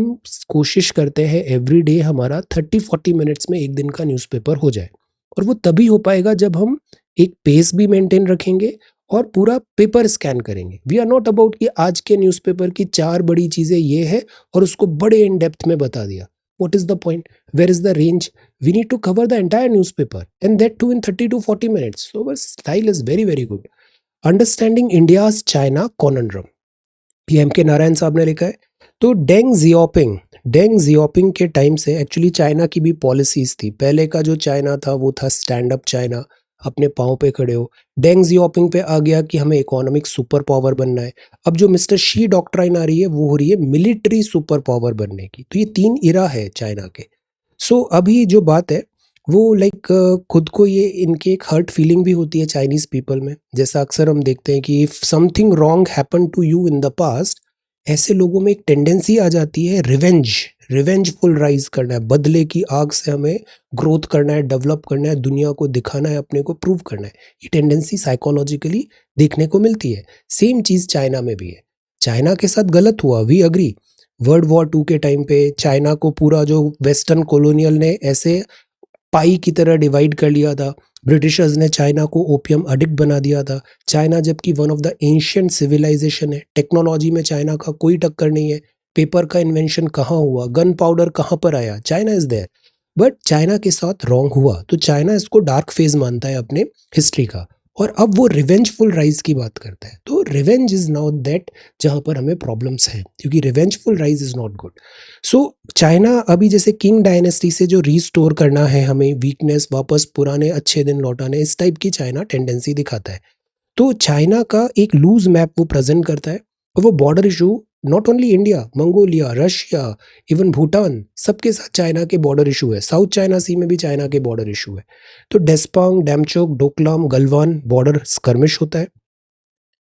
कोशिश करते हैं एवरी डे हमारा 30-40 मिनट्स में एक दिन का न्यूज़पेपर हो जाए, और वो तभी हो पाएगा जब हम एक पेस भी मेंटेन रखेंगे और पूरा पेपर स्कैन करेंगे। वी आर नॉट अबाउट कि आज के न्यूज़पेपर की 4 बड़ी चीज़ें ये है और उसको बड़े इन डेप्थ में बता दिया। What is the point? Where is the range? We need to cover the entire newspaper, and that too in 30 to 40 minutes. So our style is very, very good. Understanding India's China conundrum, ये M के नारायण साहब ने लिखा है। तो Deng Xiaoping के time से actually China की भी पॉलिसीज थी। पहले का जो चाइना था वो था स्टैंड अप चाइना, अपने पाँव पे खड़े हो। डेंग जियोपिंग पे आ गया कि हमें इकोनॉमिक सुपर पावर बनना है। अब जो मिस्टर शी डॉक्ट्राइन आ रही है वो हो रही है मिलिट्री सुपर पावर बनने की। तो ये 3 इरा है चाइना के। सो अभी जो बात है वो लाइक खुद को ये इनके एक हर्ट फीलिंग भी होती है चाइनीज पीपल में। जैसा अक्सर हम देखते हैं कि if something wrong happen to you in the past, ऐसे लोगों में एक टेंडेंसी आ जाती है रिवेंजफुल राइज करना है, बदले की आग से हमें ग्रोथ करना है, डेवलप करना है, दुनिया को दिखाना है, अपने को प्रूव करना है। ये टेंडेंसी साइकोलॉजिकली देखने को मिलती है। सेम चीज़ चाइना में भी है। चाइना के साथ गलत हुआ, वी अग्री। वर्ल्ड वॉर 2 के टाइम पे चाइना को पूरा जो वेस्टर्न कॉलोनियल ने ऐसे पाई की तरह डिवाइड कर लिया था। ब्रिटिशर्स ने चाइना को ओपियम अडिक्ट बना दिया था। चाइना जबकि one of the ancient civilization है, टेक्नोलॉजी में चाइना का कोई टक्कर नहीं है। पेपर का इन्वेंशन कहाँ हुआ, गन पाउडर कहाँ पर आया, China is there. But China के साथ रॉन्ग हुआ, तो चाइना इसको डार्क फेज मानता है अपने हिस्ट्री का, और अब वो रिवेंजफुल राइज की बात करता है। तो रिवेंज इज नॉट दैट जहाँ पर हमें प्रॉब्लम्स हैं, क्योंकि revengeful rise is not good. So China अभी जैसे किंग डायनेस्टी से जो रीस्टोर करना है, हमें वीकनेस वापस पुराने अच्छे दिन लौटाने, इस टाइप की चाइना टेंडेंसी दिखाता है। तो चाइना का एक लूज मैप वो प्रेजेंट करता है, और वो border issue not only India, Mongolia, Russia, even Bhutan, सबके साथ चाइना के बॉर्डर इशू है। साउथ चाइना सी में भी चाइना के बॉर्डर इशू है। तो डेस्पांग, डैमचोक, डोकलाम, गलवान बॉर्डर स्कर्मिश होता है।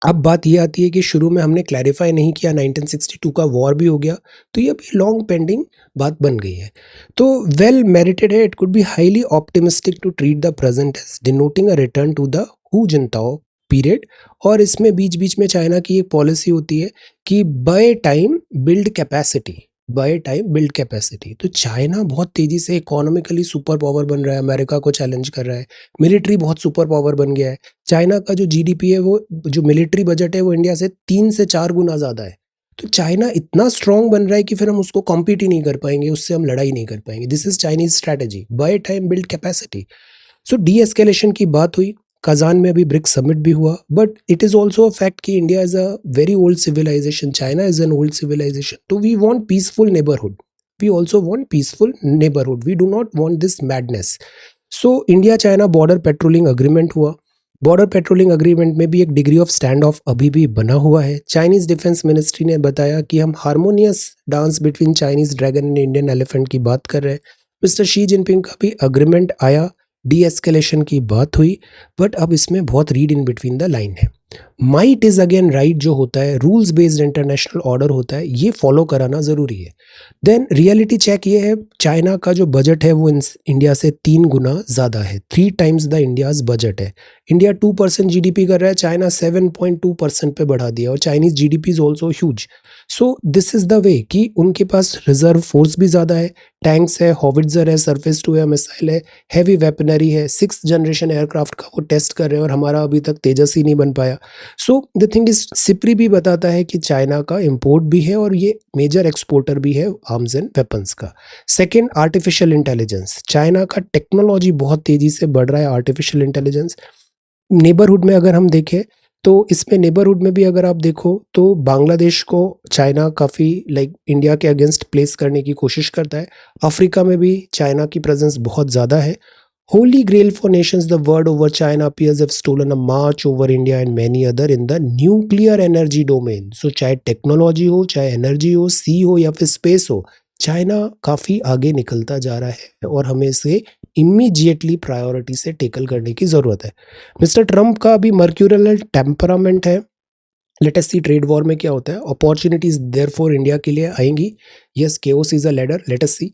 अब बात ये आती है कि शुरू में हमने क्लैरिफाई नहीं किया, 1962 का वॉर भी हो गया, तो ये अभी लॉन्ग पेंडिंग बात बन गई है। तो वेल मेरिटेड है। It could be highly optimistic to treat the present as denoting a return to the Hu Jintao period, और इसमें बीच बीच में चाइना की एक पॉलिसी होती है कि by time build capacity, by time build capacity. तो चाइना बहुत तेजी से इकोनॉमिकली सुपर पावर बन रहा है, अमेरिका को चैलेंज कर रहा है, मिलिट्री बहुत सुपर पावर बन गया है। चाइना का जो जीडीपी है, वो जो मिलिट्री बजट है, वो इंडिया से 3 से 4 गुना ज़्यादा है। तो चाइना इतना स्ट्रांग बन रहा है कि फिर हम उसको कॉम्पीट ही नहीं कर पाएंगे, उससे हम लड़ाई नहीं कर पाएंगे। This is Chinese strategy, by time build capacity. So D escalation की बात हुई, कजान में अभी ब्रिक्स समिट भी हुआ, but it is also a fact कि India is a very old civilization, China is an old civilization. तो we want peaceful neighbourhood, we also want peaceful neighbourhood, we do not want this madness. So India China border patrolling agreement हुआ। Border patrolling agreement में भी एक degree of stand of अभी भी बना हुआ है। चाइनीज डिफेंस मिनिस्ट्री ने बताया कि हम harmonious dance between Chinese dragon and Indian elephant की बात कर रहे हैं। मिस्टर शी जिनपिंग का भी अग्रीमेंट आया, डी एस्केलेशन की बात हुई, बट अब इसमें बहुत read in between the line है। माइट इज अगेन राइट जो होता है, रूल्स बेस्ड इंटरनेशनल ऑर्डर होता है, ये फॉलो कराना जरूरी है। देन रियलिटी चेक ये है, चाइना का जो बजट है वो इंडिया से 3 गुना ज़्यादा है, 3 टाइम्स द इंडियाज बजट है। इंडिया 2% जीडीपी कर रहा है, चाइना 7.2% पे बढ़ा दिया, और Chinese GDP is also huge. So this is the वे कि उनके पास रिजर्व फोर्स भी ज़्यादा है, टैंक्स है, हॉविट्जर है, सरफेस टू एयर मिसाइल है, हैवी वेपनरी है, 6th जनरेशन एयरक्राफ्ट का वो टेस्ट कर रहे हैं, और हमारा अभी तक तेजस ही नहीं बन पाया। So the thing is, SIPRI भी बताता है कि चाइना का इंपोर्ट भी है और ये मेजर एक्सपोर्टर भी है आर्म्स एंड वेपन्स का। सेकेंड, आर्टिफिशियल इंटेलिजेंस, चाइना का टेक्नोलॉजी बहुत तेजी से बढ़ रहा है, आर्टिफिशियल इंटेलिजेंस। नेबरहुड में अगर हम देखें तो इसमें नेबरहुड में भी अगर आप देखो तो बांग्लादेश को चाइना काफ़ी लाइक इंडिया के अगेंस्ट प्लेस करने की कोशिश करता है। अफ्रीका में भी चाइना की प्रेजेंस बहुत ज़्यादा है। Holy grail for nations, the world over China appears have stolen a march over India and many other in the nuclear energy domain. So चाहे टेक्नोलॉजी हो, चाहे एनर्जी हो, सी हो या फिर स्पेस हो, चाइना काफ़ी आगे निकलता जा रहा है और हमें इसे इमीडिएटली प्रायोरिटी से टेकल करने की ज़रूरत है। मिस्टर ट्रंप का भी मर्क्यूरियल टेम्परामेंट है। लेट अस सी ट्रेड वॉर में क्या होता है, अपॉर्चुनिटीज देयरफॉर इंडिया के लिए आएंगी। Yes, chaos is a ladder, let us see.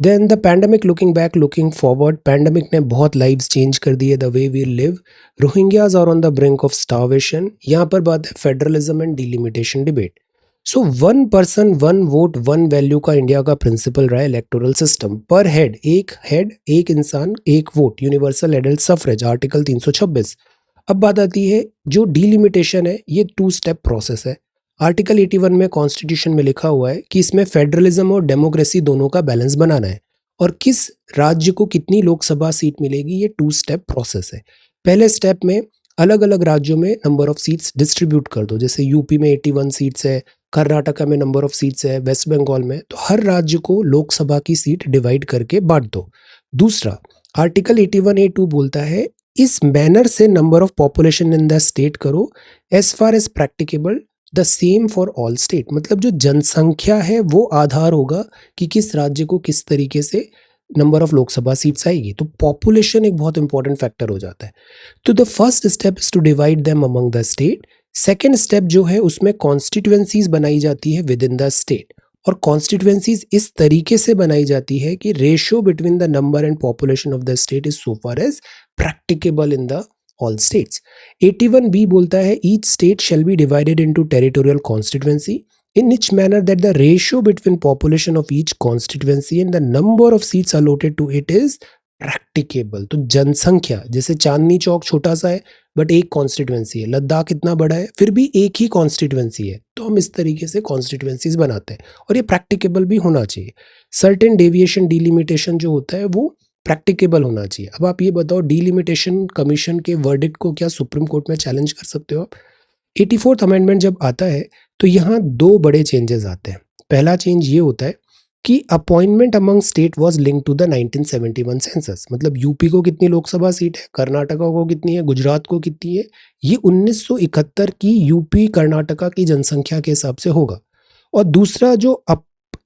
Then the pandemic, looking back looking forward, pandemic ने बहुत लाइव्स चेंज कर दी है, the way we live. Rohingyas are on the brink of starvation. यहाँ पर बात है federalism and delimitation debate. So 1 person 1 vote 1 value का इंडिया का प्रिंसिपल रहा है इलेक्टोरल सिस्टम। पर हेड एक इंसान एक vote, universal adult suffrage, article 326। अब बात आती है जो डिलिमिटेशन है, ये 2 स्टेप प्रोसेस है। आर्टिकल 81 में कॉन्स्टिट्यूशन में लिखा हुआ है कि इसमें फेडरलिज्म और डेमोक्रेसी दोनों का बैलेंस बनाना है, और किस राज्य को कितनी लोकसभा सीट मिलेगी, ये 2 स्टेप प्रोसेस है। पहले स्टेप में अलग अलग राज्यों में नंबर ऑफ सीट्स डिस्ट्रीब्यूट कर दो, जैसे यूपी में 81 सीट्स है, कर्नाटका में नंबर ऑफ सीट्स है, वेस्ट बंगाल में, तो हर राज्य को लोकसभा की सीट डिवाइड करके बांट दो। दूसरा, आर्टिकल 81A2 बोलता है इस मैनर से number of population in the state करो as far as practicable the same for all state. मतलब जो जनसंख्या है वो आधार होगा कि किस राज्य को किस तरीके से नंबर ऑफ लोकसभा सीट्स आएगी। तो पॉपुलेशन एक बहुत इंपॉर्टेंट फैक्टर हो जाता है। तो the first step is to divide them among the state. Second step जो है उसमें कॉन्स्टिट्यूएंसीज बनाई जाती है विद इन द स्टेट, और कॉन्स्टिट्यूएंसीज इस तरीके से बनाई जाती है कि ratio between the number and population of the state is so far as practicable in the all states. 81B बोलता है each state shall be divided into territorial constituency in which manner that the ratio between population of each constituency and the number of seats allotted to it is practicable। तो जनसंख्या, जैसे चांदनी चौक छोटा सा है but एक constituency है, लद्दाख इतना बड़ा है फिर भी एक ही कॉन्स्टिट्यूएंसी है, तो हम इस तरीके से कॉन्स्टिट्यूएंसीज बनाते हैं और ये प्रैक्टिकेबल भी होना चाहिए। सर्टेन डेविएशन डिलिमिटेशन जो होता है वो प्रैक्टिकेबल होना चाहिए। अब आप ये बताओ, डिलिमिटेशन कमीशन के वर्डिक्ट को क्या सुप्रीम कोर्ट में चैलेंज कर सकते हो आप? 84th अमेंडमेंट जब आता है तो यहाँ 2 बड़े चेंजेस आते हैं। पहला चेंज ये होता है कि appointment among state was linked to the 1971 census. मतलब यूपी को कितनी लोकसभा सीट है, कर्नाटका को कितनी है, गुजरात को कितनी है, ये 1971 की यूपी कर्नाटका की जनसंख्या के हिसाब से होगा। और दूसरा जो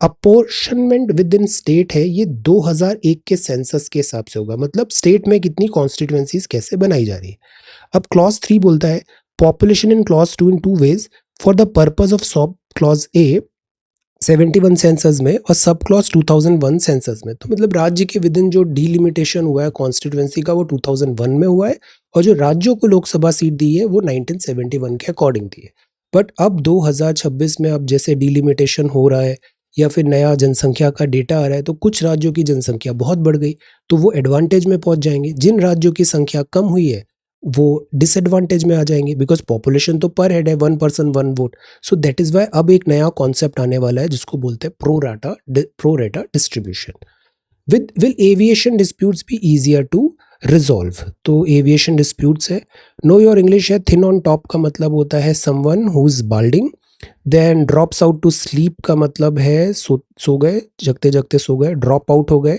अपॉर्शनमेंट विद इन स्टेट है, ये 2001 के सेंसस के हिसाब से होगा। मतलब स्टेट में कितनी कॉन्स्टिट्यूएंसीज कैसे बनाई जा रही है। अब क्लॉज 3 बोलता है population in clause 2 in 2 ways for the purpose of sub clause A 71 census में और सब क्लॉज 2001 सेंसस में। तो मतलब राज्य के विद इन जो डिलिमिटेशन हुआ है कॉन्स्टिट्यूएंसी का वो 2001 में हुआ है, और जो राज्यों को लोकसभा सीट दी है वो 1971 के अकॉर्डिंग दी है। बट अब 2026 में अब जैसे डिलिमिटेशन हो रहा है या फिर नया जनसंख्या का डेटा आ रहा है, तो कुछ राज्यों की जनसंख्या बहुत बढ़ गई, तो वो एडवांटेज में पहुंच जाएंगे। जिन राज्यों की संख्या कम हुई है वो डिसएडवांटेज में आ जाएंगे, बिकॉज पॉपुलेशन तो पर हेड है, 1 person 1 vote. So that is why अब एक नया कॉन्सेप्ट आने वाला है जिसको बोलते हैं pro rata distribution. Will aviation disputes be easier to resolve? तो एविएशन डिस्प्यूट्स है, नो योर इंग्लिश है, थिन ऑन टॉप का मतलब होता है someone who is balding. Then drops out to sleep का मतलब है सो गए, जगते जगते सो गए, ड्रॉप आउट हो गए।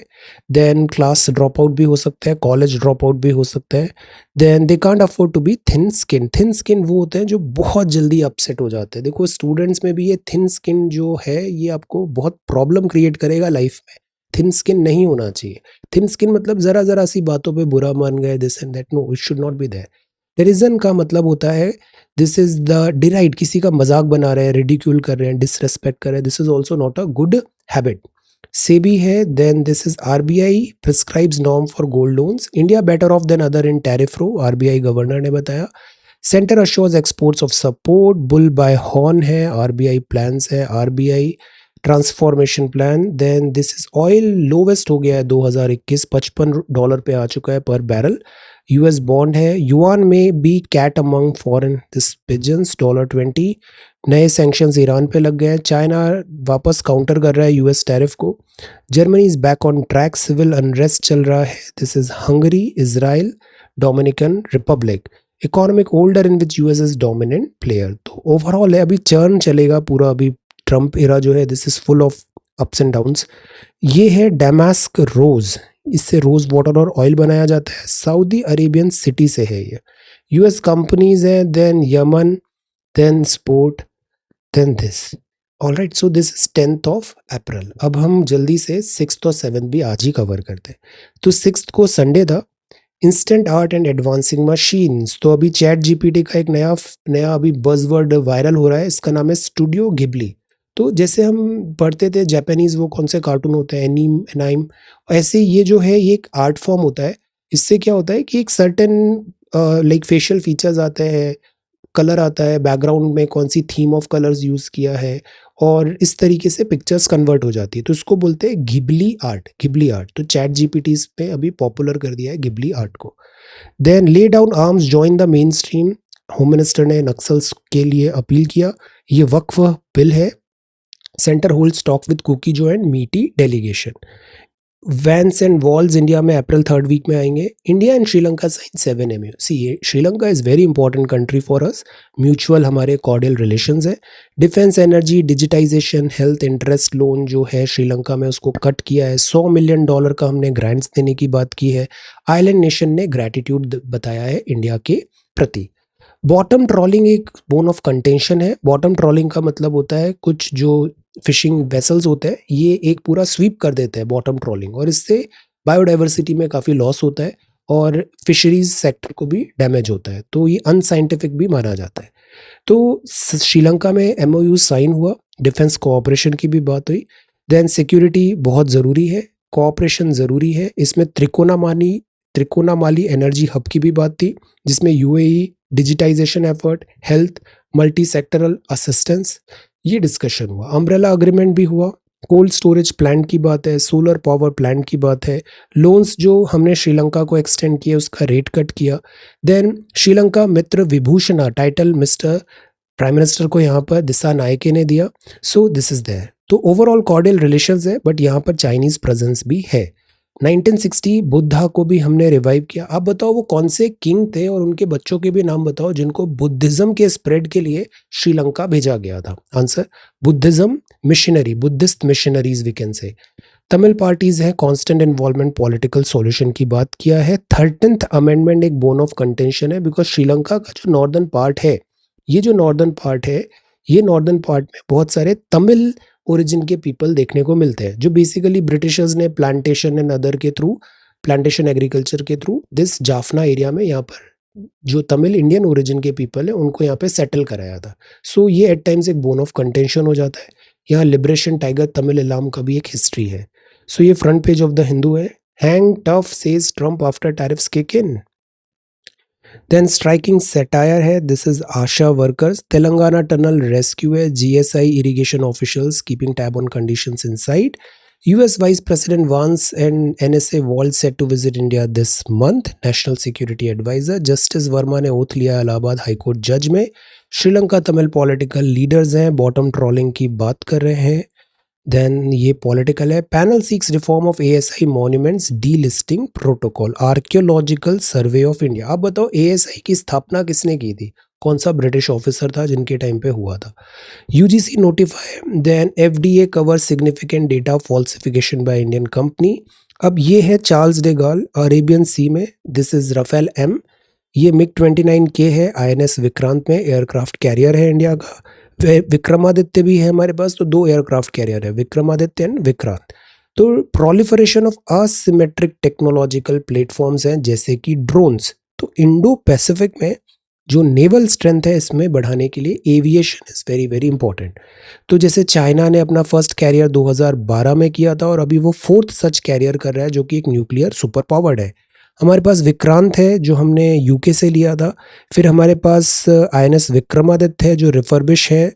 देन क्लास ड्रॉप आउट भी हो सकता है, कॉलेज ड्रॉप आउट भी हो सकता है। Then they can't afford to be thin skin. Thin skin वो होते हैं जो बहुत जल्दी अपसेट हो जाते हैं। देखो स्टूडेंट्स में भी ये थिन स्किन जो है ये आपको बहुत प्रॉब्लम क्रिएट करेगा लाइफ में। थिन स्किन नहीं होना चाहिए। थिन स्किन मतलब जरा जरा सी बातों पे बुरा मान गए, this and that, no, it should not be there. Derision का मतलब होता है दिस इज द डिराइड, किसी का मजाक बना रहे हैं, रिडिक्यूल कर रहे हैं, डिसरेस्पेक्ट कर रहे हैं, this is also not a good habit. SEBI है, then this is RBI prescribes norm for gold loans, India better off than other in tariff row, RBI governor ने बताया। Centre assures exports of support, bull by horn है, RBI plans है, RBI transformation plan. Then this is oil lowest हो गया है 2021, $55 पे आ चुका है पर बैरल। यूएस बॉन्ड है, युआन में be cat among foreign this pigeons, $20। नए सैंक्शंस ईरान पे लग गए हैं, चाइना वापस काउंटर कर रहा है यूएस टैरिफ को। Germany is back on track, civil unrest चल रहा है, this is Hungary, Israel, Dominican Republic. Economic order in which US is dominant player. तो ओवरऑल है, अभी चर्न चलेगा पूरा, अभी ट्रम्प एरा जो है this is full of ups and downs. ये है डेमास्क रोज, इससे रोज वाटर और ऑयल बनाया जाता है, सऊदी अरेबियन सिटी से है ये। यूएस कंपनीज है, then Yemen, then sport, then this. Alright, so this is 10th of April. अब हम जल्दी से 6th और 7th भी आज ही कवर करते हैं। तो 6th को संडे था, instant art and advancing machines. तो अभी चैट जीपीटी का एक नया अभी बज़वर्ड वायरल हो रहा है, इसका नाम है स्टूडियो गिबली। तो जैसे हम पढ़ते थे जापानीज वो कौन से कार्टून होते हैं, एनाइम, ऐसे ये जो है ये एक आर्ट फॉर्म होता है। इससे क्या होता है कि एक सर्टेन लाइक फेशियल फीचर्स आते हैं, कलर आता है, बैकग्राउंड में कौन सी थीम ऑफ कलर्स यूज़ किया है, और इस तरीके से पिक्चर्स कन्वर्ट हो जाती है। तो इसको बोलते हैं गिबली आर्ट, गिबली आर्ट। तो चैट जीपीटी पे अभी पॉपुलर कर दिया है गिबली आर्ट को। Then lay down arms, join the main stream, home minister ने नक्सल्स के लिए अपील किया। ये वक्फ बिल है। Centre holds talk with cookie जो एंड मीटी delegation. Vents and walls India में अप्रैल 3rd वीक में आएंगे। India and Sri Lanka sign 7 MOU। सी ये Sri Lanka is very important country for us, mutual हमारे कॉर्डियल रिलेशंस है। Defence, energy, digitisation, health, interest loan जो है श्रीलंका में उसको कट किया है। $100 मिलियन का हमने ग्रांट्स देने की बात की है। आइलैंड नेशन ने ग्रैटिट्यूड बताया है इंडिया के प्रति। बॉटम ट्रॉलिंग एक बोन ऑफ कंटेंशन है। बॉटम ट्रॉलिंग का मतलब होता है कुछ जो फिशिंग वेसल्स होते हैं ये एक पूरा स्वीप कर देते हैं बॉटम ट्रॉलिंग, और इससे बायोडाइवर्सिटी में काफ़ी लॉस होता है और फिशरीज सेक्टर को भी डैमेज होता है। तो ये अनसाइंटिफिक भी माना जाता है। तो श्रीलंका में MOU साइन हुआ, डिफेंस कोऑपरेशन की भी बात हुई। देन सिक्योरिटी बहुत ज़रूरी है, कोऑपरेशन ज़रूरी है। इसमें त्रिकोणामाली एनर्जी हब की भी बात थी, जिसमें UAE, digitisation effort, health, multi sectoral assistance, ये डिस्कशन हुआ। अम्ब्रेला अग्रीमेंट भी हुआ। कोल्ड स्टोरेज प्लांट की बात है, सोलर पावर प्लांट की बात है। लोन्स जो हमने श्रीलंका को एक्सटेंड किया उसका रेट कट किया। देन श्रीलंका मित्र विभूषणा टाइटल मिस्टर प्राइम मिनिस्टर को यहाँ पर दिशा नायके ने दिया। सो दिस इज देयर। तो ओवरऑल कॉर्डियल रिलेशंस है, बट यहाँ पर चाइनीज प्रेजेंस भी है। 1960 बुद्धा को भी हमने रिवाइव किया। आप बताओ वो कौन से किंग थे और उनके बच्चों के भी नाम बताओ जिनको बुद्धिज्म के स्प्रेड के लिए श्रीलंका भेजा गया था। Answer Buddhism missionary, Buddhist missionaries we can say. Tamil parties है, कांस्टेंट इन्वॉल्वमेंट पॉलिटिकल सॉल्यूशन की बात किया है। 13th अमेंडमेंट एक बोन ऑफ कंटेंशन है, बिकॉज श्रीलंका का जो नॉर्दर्न पार्ट है, ये जो नॉर्दर्न पार्ट है, ये नॉर्दर्न पार्ट में बहुत सारे तमिल ओरिजिन के पीपल देखने को मिलते हैं, जो बेसिकली ब्रिटिशर्स ने प्लांटेशन एंड अदर के थ्रू, प्लांटेशन एग्रीकल्चर के थ्रू दिस जाफना एरिया में यहाँ पर जो तमिल इंडियन ओरिजिन के पीपल है उनको यहाँ पे सेटल कराया था। सो ये एट टाइम्स एक बोन ऑफ कंटेंशन हो जाता है। यहाँ लिबरेशन टाइगर तमिल इलाम का भी एक हिस्ट्री है। सो ये front page of the Hindu है। Hang tough says Trump after tariffs kick in. Then striking satire है, this is ASHA workers. Telangana tunnel rescue है, GSI irrigation officials keeping tab on conditions inside. US Vice President Vance and NSA Wall set to visit India this month. National Security Advisor Justice Verma ने oath लिया Allahabad high court जज में। Sri Lanka Tamil political leaders हैं, bottom trawling की बात कर रहे हैं। देन ये पॉलिटिकल है। Panel seeks reform of ASI monuments D listing protocol. Archaeological survey of India. आप बताओ ASI की स्थापना किसने की थी, कौन सा ब्रिटिश ऑफिसर था जिनके टाइम पे हुआ था। UGC notify. Then FDA cover significant data falsification by Indian company. अब ये है Charles de Gaulle Arabian sea में, दिस इज राफेल M। ये MiG-29K है INS विक्रांत में, एयरक्राफ्ट कैरियर है इंडिया का। विक्रमादित्य भी है हमारे पास, तो 2 एयरक्राफ्ट कैरियर है, विक्रमादित्य एंड विक्रांत। तो proliferation of asymmetric technological platforms हैं जैसे कि ड्रोन्स। तो इंडो पैसिफिक में जो नेवल स्ट्रेंथ है इसमें बढ़ाने के लिए aviation is very very important. तो जैसे चाइना ने अपना फर्स्ट कैरियर 2012 में किया था और अभी वो 4th सच कैरियर कर रहा है जो कि एक न्यूक्लियर सुपर पावर्ड है। हमारे पास विक्रांत है जो हमने यूके से लिया था। फिर हमारे पास INS विक्रमादित्य है जो रिफर्बिश है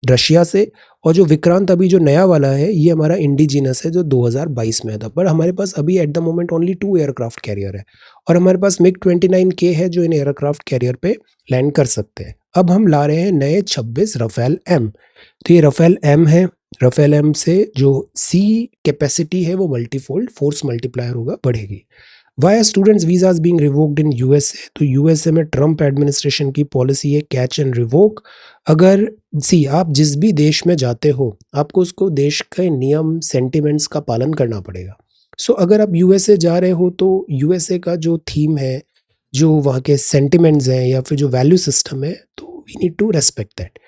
रशिया से। और जो विक्रांत अभी जो नया वाला है ये हमारा इंडिजिनस है जो 2022 में था। पर हमारे पास अभी at the moment only 2 aircraft carrier है। और हमारे पास MiG-29K है जो इन एयरक्राफ्ट कैरियर पे लैंड कर सकते हैं। अब हम ला रहे हैं नए 26 राफेल M। तो ये राफेल M है। राफेल M से जो सी कैपेसिटी है वो मल्टीफोल्ड फोर्स मल्टीप्लायर होगा, बढ़ेगी। Why are students visas being revoked in USA? तो USA में ट्रम्प एडमिनिस्ट्रेशन की पॉलिसी है कैच एंड रिवोक। अगर आप जिस भी देश में जाते हो आपको उसको देश के नियम सेंटिमेंट्स का पालन करना पड़ेगा। सो अगर आप USA जा रहे हो तो USA का जो थीम है, जो वहाँ के सेंटिमेंट्स हैं या फिर जो वैल्यू सिस्टम है, तो we need to respect that.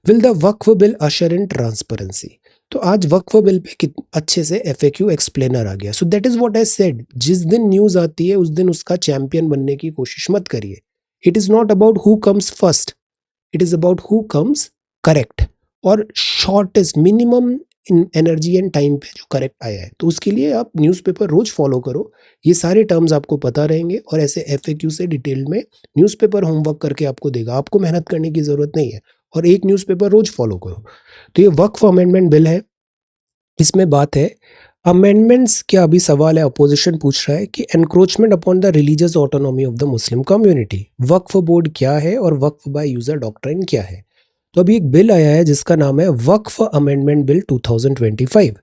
Will the Waqf bill usher in transparency? तो आज वक्फ बिल पे अच्छे से FAQ एक्सप्लेनर आ गया। सो that is what I said, जिस दिन न्यूज आती है उस दिन उसका चैंपियन बनने की कोशिश मत करिए। It is not about who comes first, it is about who comes correct और shortest minimum in energy and time पे जो करेक्ट आया है। तो उसके लिए आप न्यूज़पेपर रोज फॉलो करो, ये सारे टर्म्स आपको पता रहेंगे और ऐसे FAQ से डिटेल में न्यूज़पेपर होमवर्क करके आपको देगा। आपको मेहनत करने की जरूरत नहीं है और एक न्यूज़पेपर रोज फॉलो करो। तो ये वक्फ अमेंडमेंट बिल है। इसमें बात है अमेंडमेंट्स क्या, अभी सवाल है, अपोजिशन पूछ रहा है कि encroachment upon the religious autonomy of the Muslim community. Waqf board क्या है और वक्फ बाय यूजर डॉक्ट्रिन क्या है? तो अभी एक बिल आया है जिसका नाम है वक्फ अमेंडमेंट बिल 2025।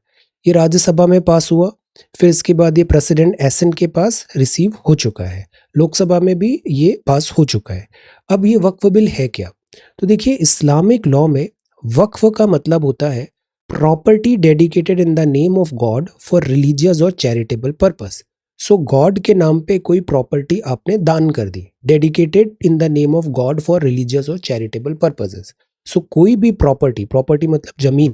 ये राज्यसभा में पास हुआ, फिर इसके बाद ये प्रेसिडेंट एसन के पास रिसीव हो चुका है, लोकसभा में भी ये पास हो चुका है। अब ये वक्फ बिल है क्या? तो देखिए, इस्लामिक लॉ में वक्फ का मतलब होता है property dedicated in the name of God for religious और चैरिटेबल पर्पस। सो गॉड के नाम पे कोई प्रॉपर्टी आपने दान कर दी, dedicated in the name of God for religious और चैरिटेबल पर्पसेस। सो कोई भी प्रॉपर्टी मतलब जमीन,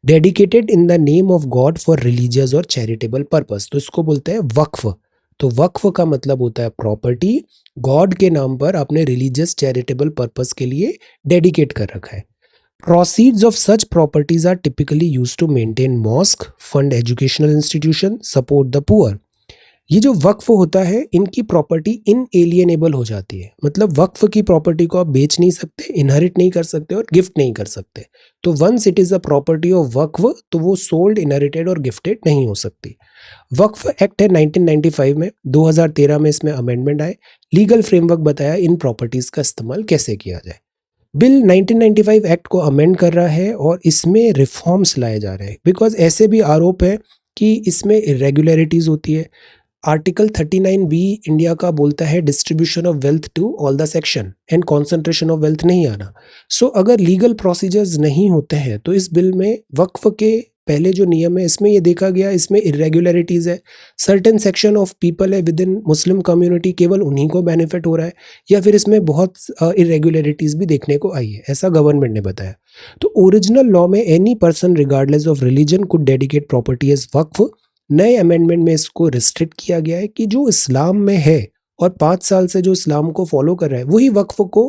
dedicated in the name of God for religious और चैरिटेबल पर्पस, तो इसको बोलते हैं वक्फ। तो वक्फ का मतलब होता है प्रॉपर्टी गॉड के नाम पर आपने रिलीजियस चैरिटेबल पर्पस के लिए डेडिकेट कर रखा है। Proceeds of such properties are typically used to maintain mosque, fund educational institution, support the poor. ये जो वक्फ होता है इनकी प्रॉपर्टी इनएलिएनेबल हो जाती है, मतलब वक्फ की प्रॉपर्टी को आप बेच नहीं सकते, इनहेरिट नहीं कर सकते और गिफ्ट नहीं कर सकते। तो once it is a property of वक्फ तो वो सोल्ड, इनहेरिटेड और गिफ्टेड नहीं हो सकती। वक्फ एक्ट है 1995 में, 2013 में इसमें अमेंडमेंट आए, लीगल फ्रेमवर्क बताया इन प्रॉपर्टीज का इस्तेमाल कैसे किया जाए। बिल 1995 एक्ट को अमेंड कर रहा है और इसमें रिफॉर्म्स लाए जा रहे हैं, बिकॉज ऐसे भी आरोप है कि इसमें इरेगुलरिटीज होती है। आर्टिकल 39B इंडिया का बोलता है distribution of wealth to all the section and concentration of wealth नहीं आना। सो अगर लीगल प्रोसीजर्स नहीं होते हैं तो इस बिल में वक्फ के पहले जो नियम है इसमें ये देखा गया, इसमें इरेगुलरिटीज है, सर्टेन सेक्शन ऑफ पीपल है विद इन मुस्लिम कम्युनिटी, केवल उन्हीं को बेनिफिट हो रहा है, या फिर इसमें बहुत इरेगुलरिटीज भी देखने को आई है, ऐसा गवर्नमेंट ने बताया। तो ओरिजिनल लॉ में any person regardless of religion could dedicate property as वक्फ। नए अमेंडमेंट में इसको रिस्ट्रिक्ट किया गया है कि जो इस्लाम में है और 5 साल से जो इस्लाम को फॉलो कर रहा है वही वक्फ को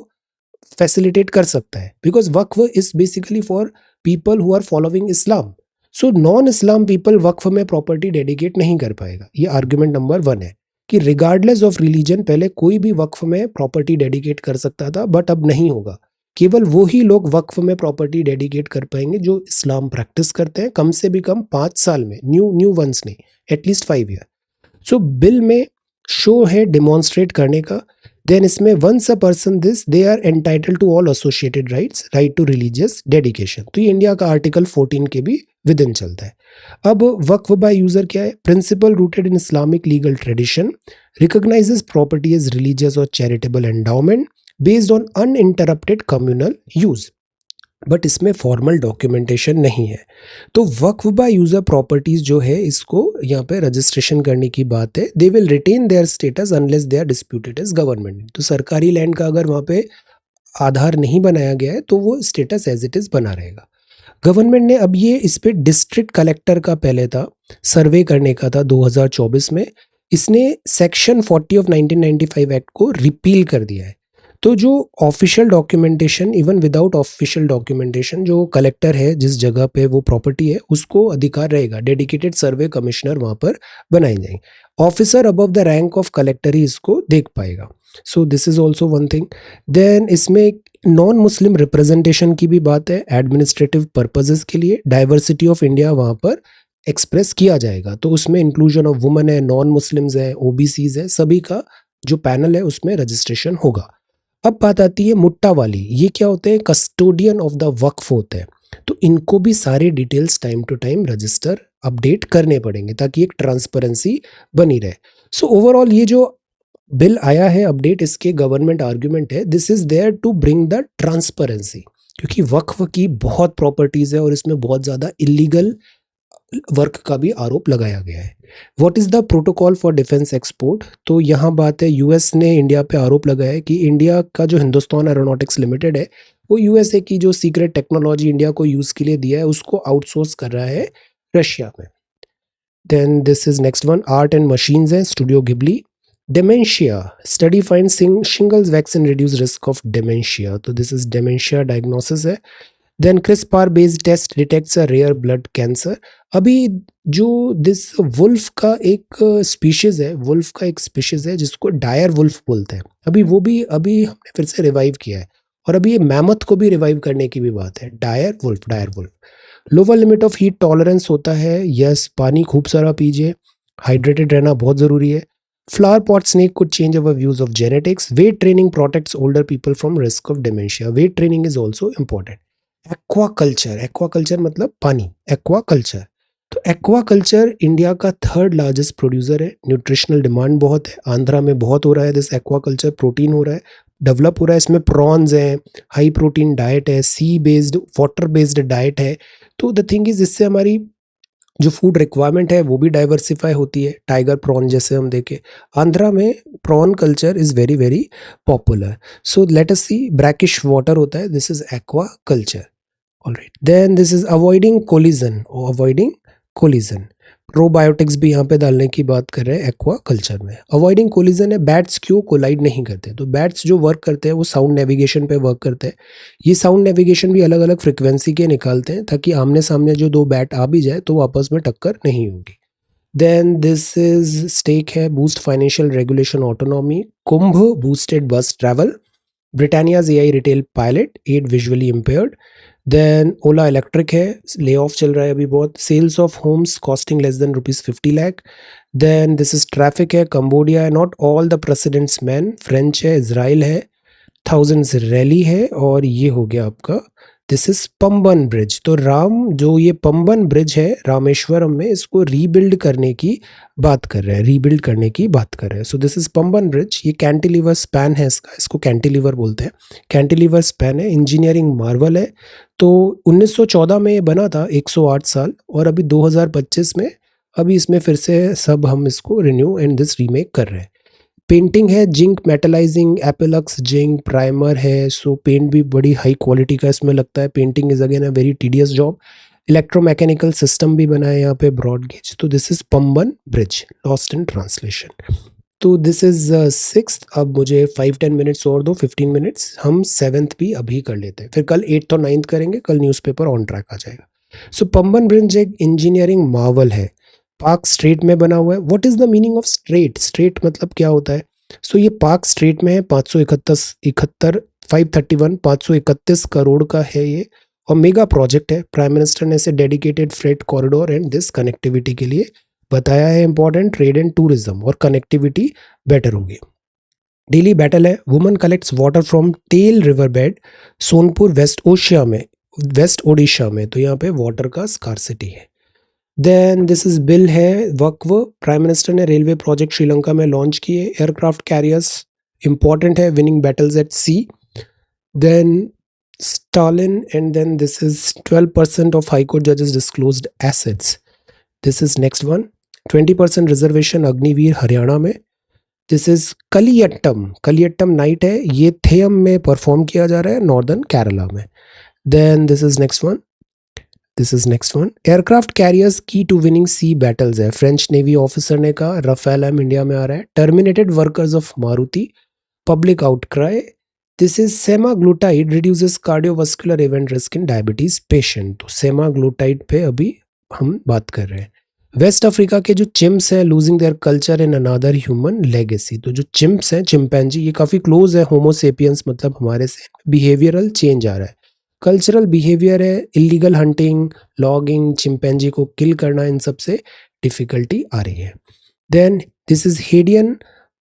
फैसिलिटेट कर सकता है, बिकॉज वक्फ is basically for people who are following Islam. So non Islam people वक्फ में प्रॉपर्टी डेडिकेट नहीं कर पाएगा। ये आर्ग्यूमेंट नंबर 1 है कि रिगार्डलेस ऑफ रिलीजन पहले कोई भी वक्फ में प्रॉपर्टी डेडिकेट कर सकता था, बट अब नहीं होगा। केवल वो ही लोग वक्फ में प्रॉपर्टी डेडिकेट कर पाएंगे जो इस्लाम प्रैक्टिस करते हैं, कम से भी कम 5 साल में, न्यू वंस नहीं, एटलीस्ट 5 ईयर। सो बिल में शो है डेमोन्स्ट्रेट करने का। देन इसमें once a person this they are entitle to all associated rights, right to religious dedication. तो ये इंडिया का आर्टिकल 14 के भी विद इन चलता है। अब वक्फ बाय यूजर क्या है? Principle rooted in Islamic legal tradition, recognises property as religious और charitable endowment based on uninterrupted communal use. But इसमें फॉर्मल डॉक्यूमेंटेशन नहीं है। तो वक्फ बाय यूजर प्रॉपर्टीज जो है, इसको यहाँ पे रजिस्ट्रेशन करने की बात है। They will retain their status unless they are disputed as government. तो सरकारी लैंड का अगर वहाँ पे आधार नहीं बनाया गया है तो वो स्टेटस एज इट इज बना रहेगा। गवर्नमेंट ने अब ये इस पे डिस्ट्रिक्ट कलेक्टर का पहले था सर्वे करने का था 2024 में, इसने सेक्शन 40 ऑफ 1995 एक्ट को रिपील कर दिया है। तो जो official documentation, even without official documentation, जो कलेक्टर है जिस जगह पे वो प्रॉपर्टी है उसको अधिकार रहेगा, डेडिकेटेड सर्वे कमिश्नर वहाँ पर बनाए जाएंगे। Officer above the rank of collector ही इसको देख पाएगा। So this is also one thing. Then इसमें नॉन मुस्लिम रिप्रेजेंटेशन की भी बात है, एडमिनिस्ट्रेटिव पर्पजेस के लिए डाइवर्सिटी ऑफ इंडिया वहाँ पर एक्सप्रेस किया जाएगा। तो उसमें इंक्लूजन ऑफ वुमेन है, नॉन मुस्लिम्स है, ओबीसीज है, सभी का जो पैनल है उसमें रजिस्ट्रेशन होगा। अब बात आती है मुट्टा वाली। ये क्या होते हैं? कस्टोडियन ऑफ द वक्फ होते हैं। तो इनको भी सारे details time to time register update करने पड़ेंगे ताकि एक ट्रांसपेरेंसी बनी रहे। सो ओवरऑल ये जो बिल आया है अपडेट, इसके गवर्नमेंट आर्ग्यूमेंट है this is there to bring the transparency, क्योंकि वक्फ की बहुत प्रॉपर्टीज है और इसमें बहुत ज़्यादा इलीगल वर्क का भी आरोप लगाया गया है। What is the protocol for defence export? तो यहाँ बात है, यूएस ने इंडिया पे आरोप लगाया है कि इंडिया का जो हिंदुस्तान एरोनॉटिक्स लिमिटेड है वो यूएसए की जो सीक्रेट टेक्नोलॉजी इंडिया को यूज के लिए दिया है उसको आउटसोर्स कर रहा है रशिया में। Then this is next one, art and machines है, studio Ghibli. Dementia study find shingles vaccine reduce risk of dementia. तो दिस इज डेमेंशिया डायग्नोसिस है। Then CRISPR based test detects a rare blood cancer. अभी जो this wolf का एक species है, wolf का एक स्पीशीज है जिसको डायर वुल्फ बोलते हैं, अभी हमने फिर से रिवाइव किया है। और अभी ये मैमथ को भी रिवाइव करने की भी बात है। Dire wolf. Lower limit of heat tolerance होता है, यस, पानी खूब सारा पीजिए, हाइड्रेटेड रहना बहुत जरूरी है। Flower pot snake could change our views of genetics. Weight training protects older people from risk of dementia. Weight training is also important. Aquaculture मतलब पानी, एक्वाकल्चर। तो एक्वाकल्चर इंडिया का 3rd लार्जेस्ट प्रोड्यूसर है। Nutritional demand बहुत है, आंध्रा में बहुत हो रहा है दिस एक्वाकल्चर, प्रोटीन हो रहा है, डेवलप हो रहा है। इसमें प्रॉन्स हैं, हाई प्रोटीन डाइट है, सी बेस्ड वाटर बेस्ड डाइट है। तो द थिंग इज, इससे हमारी जो फूड रिक्वायरमेंट है वो भी डाइवर्सिफाई होती है। टाइगर प्रॉन जैसे हम देखें, आंध्रा में prawn culture is very very popular. So let us see, brackish water होता है, this is aqua culture. Alright, then this is avoiding collision. Probiotics भी यहाँ पे डालने की बात कर रहे हैं एक्वा कल्चर में। अवॉइडिंग कोलिजन है, बैट्स क्यों कोलाइड नहीं करते? तो बैट्स जो वर्क करते हैं वो साउंड नेविगेशन पे वर्क करते हैं। ये साउंड नेविगेशन भी अलग अलग फ्रिक्वेंसी के निकालते हैं ताकि आमने सामने जो 2 बैट आ भी जाए तो वो आपस में टक्कर नहीं होगी। देन दिस इज स्टेक है, boost financial regulation autonomy. Kumbh boosted bus travel. Britannia's AI retail pilot aid visually impaired. Then Ola electric है, ले ऑफ चल रहा है अभी बहुत। Sales of homes costing less than ₹50 lakh. Then this is traffic है, Cambodia है, not all the president's men, French है, Israel है, थाउजेंड्स रैली है। और ये हो गया आपका, दिस इज पंबन ब्रिज। तो ये पंबन ब्रिज है रामेश्वरम में, इसको रीबिल्ड करने की बात कर रहे हैं, सो दिस इज पंबन ब्रिज। ये कैंटिलीवर स्पैन है इसको कैंटिलीवर बोलते हैं, कैंटिलीवर स्पैन है, इंजीनियरिंग मार्वल है। तो 1914 में ये बना था, 108 साल, और अभी 2025 में अभी इसमें फिर से सब हम इसको रिन्यू एंड दिस रीमेक कर रहे हैं। पेंटिंग है, जिंक मेटलाइजिंग, एपिलक्स जिंक प्राइमर है। सो पेंट भी बड़ी हाई क्वालिटी का इसमें लगता है। Painting is again a very tedious job. Electromechanical system भी बना है यहाँ पे, ब्रॉड गेज। तो this is Pamban bridge, lost in translation. तो दिस इज सिक्स्थ। अब मुझे 5-10 मिनट्स और दो, 15 मिनट्स, हम सेवेंथ भी अभी कर लेते हैं, फिर कल 8th और 9th करेंगे, कल न्यूज़पेपर ऑन ट्रैक आ जाएगा। सो पंबन ब्रिज एक इंजीनियरिंग मार्वल है, पार्क स्ट्रेट में बना हुआ है। What is the meaning of straight? Straight मतलब क्या होता है? सो ये पार्क स्ट्रेट में है, 531 करोड़ का है ये, और मेगा प्रोजेक्ट है। प्राइम मिनिस्टर ने इसे dedicated freight corridor and this connectivity के लिए बताया है। इंपॉर्टेंट ट्रेड एंड टूरिज्म और कनेक्टिविटी बेटर होगी। डेली बैटल है, woman collects water from Tel river bed, Sonepur west Odisha में। तो यहाँ पे वाटर का स्कार्सिटी है। देन दिस इज बिल है वक्फ, प्राइम मिनिस्टर ने रेलवे प्रोजेक्ट श्रीलंका में लॉन्च किए। एयरक्राफ्ट कैरियर्स इंपॉर्टेंट है, winning battles eight C. Then Stalin, and then this is 12% of High Court judges disclosed assets. This is next one. 20% reservation Agniveer Haryana में। This is Kaliyattam night है, ये थेयम में perform किया जा रहा है नॉर्दर्न केरला में। Then this is next one. Aircraft carriers की टू विनिंग सी बैटल्स है, फ्रेंच नेवी ऑफिसर ने कहा। राफेल एम इंडिया में आ रहा है। Terminated workers of Maruti, public outcry. This is semaglutide reduces cardiovascular event risk in diabetes patient. तो semaglutide पे अभी हम बात कर रहे हैं। वेस्ट अफ्रीका के जो चिम्प्स हैं losing their culture in another human legacy. तो जो चिम्प्स हैं, चिंपैंजी, ये काफ़ी क्लोज है होमोसेपियंस, मतलब हमारे से। बिहेवियरल चेंज आ रहा है, कल्चरल बिहेवियर है, इलीगल हंटिंग, लॉगिंग, चिंपैंजी को किल करना, इन सब से डिफिकल्टी आ रही है। Then this is Hadean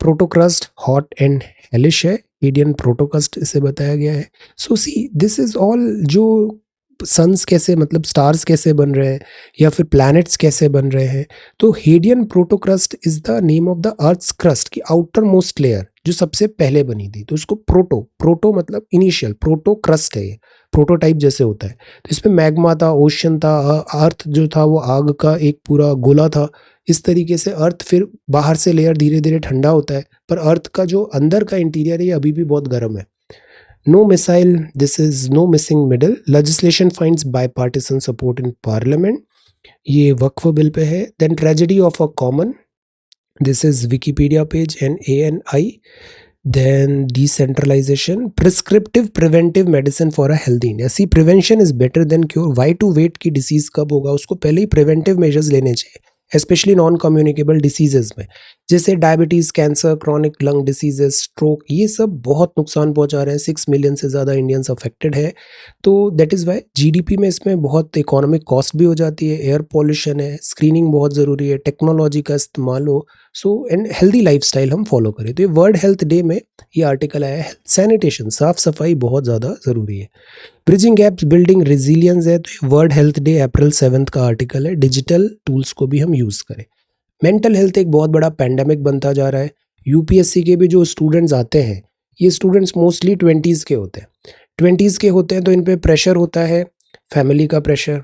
protocrust, hot and hellish है। हेडियन प्रोटोक्रस्ट इसे बताया गया है। So see this is all, जो सन्स कैसे, मतलब स्टार्स कैसे बन रहे हैं या फिर प्लैनेट्स कैसे बन रहे हैं। तो Hadean protocrust is the name of the Earth's crust की आउटर मोस्ट लेयर, जो सबसे पहले बनी थी। तो इसको प्रोटो मतलब इनिशियल, प्रोटो क्रस्ट है ये, प्रोटोटाइप जैसे होता है। तो इसमें मैग्मा था, ओशन था, अर्थ जो था वो आग का एक पूरा गोला था। इस तरीके से अर्थ, फिर बाहर से लेयर धीरे धीरे ठंडा होता है, पर अर्थ का जो अंदर का इंटीरियर है ये अभी भी बहुत गर्म है। No missile, this is no missing middle. Legislation finds bipartisan support in parliament, ये वक्फ बिल पे है। Then tragedy of a common, this is Wikipedia page and ANI। Then decentralization, prescriptive preventive medicine for a healthy India. See, prevention is better than cure. Why to wait कि disease कब होगा, उसको पहले ही preventive measures लेने चाहिए, specially non communicable diseases में, जैसे diabetes, cancer, chronic lung diseases, stroke, ये सब बहुत नुकसान पहुंचा रहे हैं। 6 मिलियन से ज़्यादा इंडियंस अफेक्टेड है। तो दैट इज़ वाई GDP में इसमें बहुत इकोनॉमिक कॉस्ट भी हो जाती है। एयर पॉल्यूशन है, स्क्रीनिंग बहुत ज़रूरी है, टेक्नोलॉजी का इस्तेमाल हो, सो एंड हेल्दी लाइफस्टाइल हम फॉलो करें। तो ये वर्ल्ड हेल्थ डे में ये आर्टिकल आया है। हेल्थ सैनिटेशन, साफ सफाई बहुत ज़्यादा ज़रूरी है। ब्रिजिंग गैप्स बिल्डिंग रेजिलियंस है, तो ये वर्ल्ड हेल्थ डे अप्रैल 7 का आर्टिकल है। डिजिटल टूल्स को भी हम यूज़ करें। मेंटल हेल्थ एक बहुत बड़ा पैंडेमिक बनता जा रहा है। UPSC के भी जो स्टूडेंट्स आते हैं, ये स्टूडेंट्स मोस्टली 20s के होते हैं। 20s के होते हैं तो इन पे प्रेशर होता है, फैमिली का प्रेशर,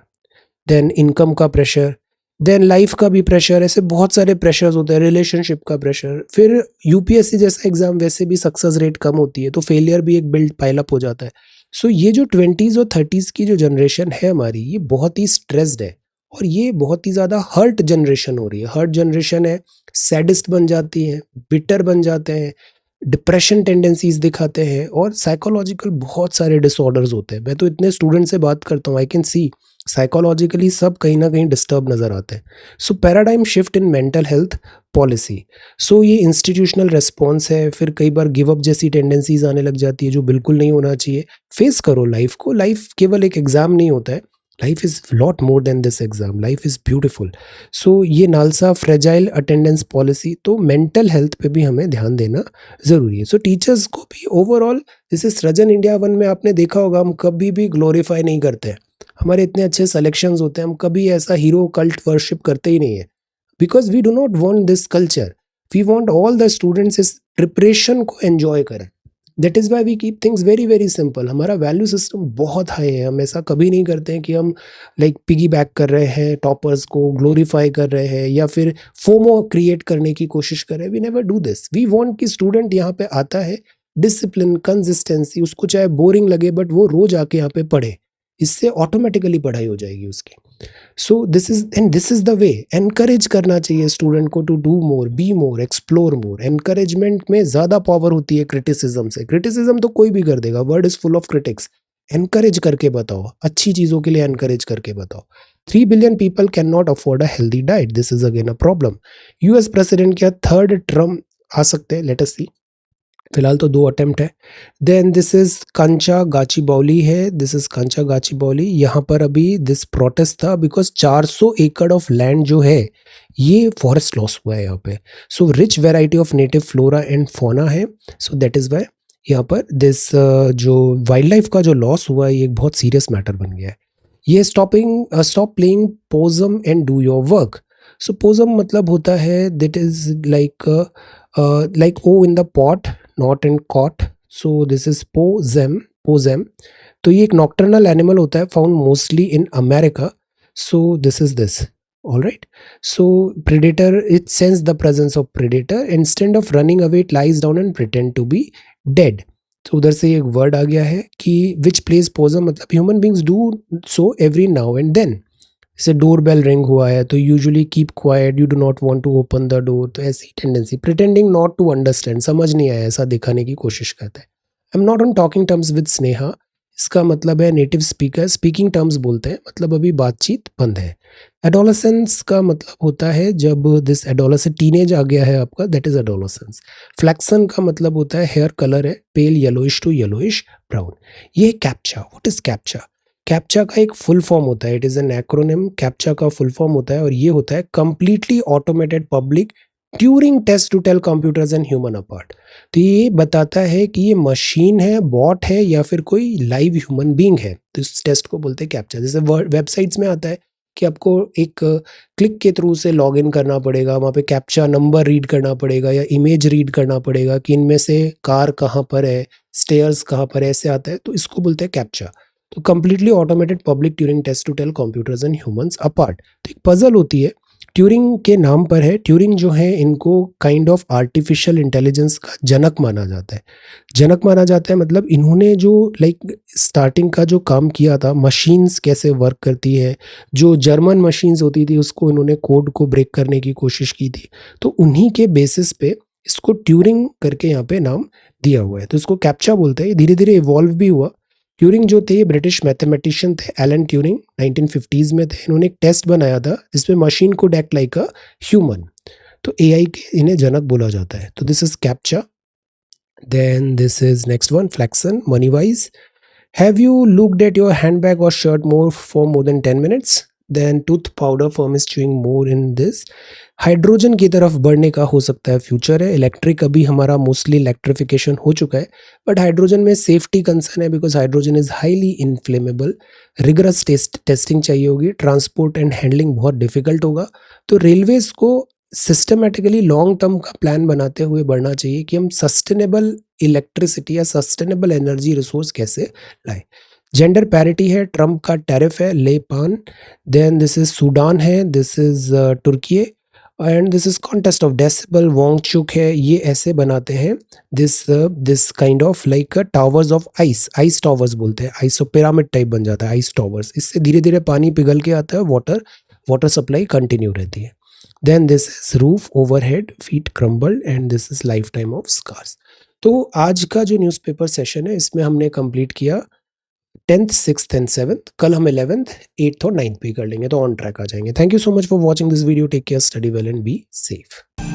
देन इनकम का प्रेशर, देन लाइफ का भी प्रेशर, ऐसे बहुत सारे प्रेशर्स होते हैं, रिलेशनशिप का प्रेशर। फिर UPSC जैसा एग्जाम वैसे भी सक्सेस रेट कम होती है, तो फेलियर भी एक बिल्ड पाइलअप हो जाता है। सो ये जो 20s और 30s की जो जनरेशन है हमारी, ये बहुत ही स्ट्रेस्ड है और ये बहुत ही ज़्यादा हर्ट जनरेशन हो रही है। हर्ट जनरेशन है, सैडिस्ट बन जाती है, बिटर बन जाते हैं, डिप्रेशन टेंडेंसीज दिखाते हैं और साइकोलॉजिकल बहुत सारे डिसऑर्डर्स होते हैं। मैं तो इतने स्टूडेंट से बात करता हूँ, आई कैन सी साइकोलॉजिकली सब कहीं ना कहीं डिस्टर्ब नज़र आते हैं। So paradigm shift in mental health policy. So ये इंस्टीट्यूशनल रेस्पॉन्स है। फिर कई बार गिव अप जैसी टेंडेंसीज आने लग जाती है, जो बिल्कुल नहीं होना चाहिए। फेस करो लाइफ को, लाइफ केवल एक एग्ज़ाम नहीं होता है, life is lot more than this exam, life is beautiful. So ये नालसा फ्रेजाइल अटेंडेंस पॉलिसी, तो मेंटल हेल्थ पे भी हमें ध्यान देना ज़रूरी है। सो टीचर्स को भी ओवरऑल, जैसे सृजन इंडिया 1 में आपने देखा होगा, हम कभी भी ग्लोरीफाई नहीं करते हैं। हमारे इतने अच्छे सिलेक्शंस होते हैं, हम कभी ऐसा हीरो कल्ट वर्शिप करते ही नहीं है, because we do not want this culture. We want all the students इस प्रिपरेशन को एंजॉय करें। That is why we keep things very very simple. हमारा वैल्यू सिस्टम बहुत हाई है। हम ऐसा कभी नहीं करते हैं कि हम लाइक पिगी बैक कर रहे हैं, टॉपर्स को ग्लोरीफाई कर रहे हैं या फिर फोमो क्रिएट करने की कोशिश कर रहे हैं। We never do this. We want कि स्टूडेंट यहाँ पे आता है, डिसिप्लिन, कंसिस्टेंसी, उसको चाहे बोरिंग लगे बट वो रोज आके यहाँ पे पढ़े, इससे ऑटोमेटिकली पढ़ाई हो जाएगी उसकी। So this is the way. Encourage करना चाहिए स्टूडेंट को to do more, be more, explore more. Encouragement में ज़्यादा पावर होती है क्रिटिसिज्म से। क्रिटिसिज्म तो कोई भी कर देगा, world is full of critics. Encourage करके बताओ, अच्छी चीज़ों के लिए एनकरेज करके बताओ। 3 billion people can not afford a healthy diet, this is again a problem. US president क्या थर्ड टर्म आ सकते हैं, लेट अस सी। फिलहाल तो 2 अटेम्प्ट है। देन दिस इज कंचा गाचीबौली है, दिस इज कंचा गाचीबौली। यहाँ पर अभी दिस प्रोटेस्ट था बिकॉज 400 एकड़ ऑफ लैंड जो है ये फॉरेस्ट लॉस हुआ है यहाँ पे। So rich variety of native flora and fauna है, सो दैट इज वाई यहाँ पर दिस जो वाइल्ड लाइफ का जो लॉस हुआ है ये एक बहुत सीरियस मैटर बन गया है। ये stop playing possum and do your work. So possum मतलब होता है that is like O in the pot not in cot, so this is possum. तो ये एक नॉक्टर्नल एनिमल होता है, found mostly in America. So this is this, all right. So predator, it sense the presence of predator, instead of running away it lies down and pretend to be dead. तो उधर से एक word आ गया है कि विच plays possum, मतलब human beings do so every now and then. जैसे door bell ring हुआ है तो usually keep quiet, you do not want to open the door, तो ऐसी tendency. Pretending not to understand, समझ नहीं आया ऐसा दिखाने की कोशिश करता है। I am not on talking terms with Sneha, इसका मतलब है नेटिव स्पीकर, स्पीकिंग टर्म्स बोलते हैं, मतलब अभी बातचीत बंद है। एडोलेसेंस का मतलब होता है जब दिस एडोलेसेंस, टीनेज आ गया है आपका, दैट इज एडोलेसेंस। फ्लैक्सन का मतलब होता है हेयर कलर है, pale yellowish to yellowish brown. ये captcha, what is captcha? Captcha का एक फुल फॉर्म होता है, it is an acronym. Captcha का फुल फॉर्म होता है और ये होता है completely automated public Turing test to tell computers and human apart. तो ये बताता है कि ये मशीन है, बॉट है या फिर कोई लाइव ह्यूमन बीइंग है। तो इस टेस्ट को बोलते हैं कैप्चा। जैसे वेबसाइट्स में आता है कि आपको एक क्लिक के थ्रू से लॉग इन करना पड़ेगा, वहाँ पे कैप्चा नंबर रीड करना पड़ेगा या इमेज रीड करना पड़ेगा कि इनमें से कार कहाँ पर है, स्टेयर्स कहाँ पर है, ऐसे आता है, तो इसको बोलते हैं कैप्चा। तो completely automated public Turing test to tell computers and humans apart. तो एक पजल होती है, ट्यूरिंग के नाम पर है। ट्यूरिंग जो है इनको काइंड ऑफ आर्टिफिशियल इंटेलिजेंस का जनक माना जाता है। जनक माना जाता है मतलब इन्होंने जो लाइक स्टार्टिंग का जो काम किया था, मशीन्स कैसे वर्क करती है, जो जर्मन मशीन्स होती थी उसको इन्होंने कोड को ब्रेक करने की कोशिश की थी, तो उन्हीं के बेसिस पे इसको ट्यूरिंग करके यहाँ पे नाम दिया हुआ है। तो इसको कैप्चा बोलते हैं। ये धीरे धीरे इवॉल्व भी हुआ। ट्यूरिंग जो थे ब्रिटिश मैथमेटिशियन थे, एलन ट्यूरिंग 1950s में थे। इन्होंने एक टेस्ट बनाया था जिसमें machine could act like a human, तो एआई के इन्हें जनक बोला जाता है। तो this is captcha. Then this is next one, flaxen, money wise. Have you looked at your handbag और shirt more for more than 10 minutes? Then tooth powder firm is chewing more in this. Hydrogen की तरफ बढ़ने का हो सकता है future है। Electric अभी हमारा मोस्टली इलेक्ट्रिफिकेशन हो चुका है, बट हाइड्रोजन में सेफ्टी कंसर्न है because hydrogen is highly inflammable. Rigorous testing चाहिए होगी। ट्रांसपोर्ट एंड हैंडलिंग बहुत डिफिकल्ट होगा। तो रेलवेज को सिस्टमेटिकली लॉन्ग टर्म का प्लान बनाते हुए बढ़ना चाहिए कि हम सस्टेनेबल इलेक्ट्रिसिटी या सस्टेनेबल एनर्जी रिसोर्स कैसे लाए। जेंडर पैरिटी है, ट्रम्प का टैरिफ है, Le Pen. Then this is Sudan है, दिस इज तुर्की and this is contest of decibel, वोंगचुक है। ये ऐसे बनाते हैं this kind of like towers of ice towers बोलते हैं। आइस पिरामिड टाइप बन जाता है आइस टावर्स। इससे धीरे धीरे पानी पिघल के आता है, वाटर सप्लाई कंटिन्यू रहती है। Then this is roof overhead, feet crumbled and this is lifetime of scars. तो आज का जो न्यूज़पेपर सेशन है इसमें हमने कंप्लीट किया 10th, 6th एंड 7th। कल हम 11th, 8th और 9th भी कर लेंगे, तो ऑन ट्रैक आ जाएंगे। Thank you so much for watching this video. Take care, study well and be safe.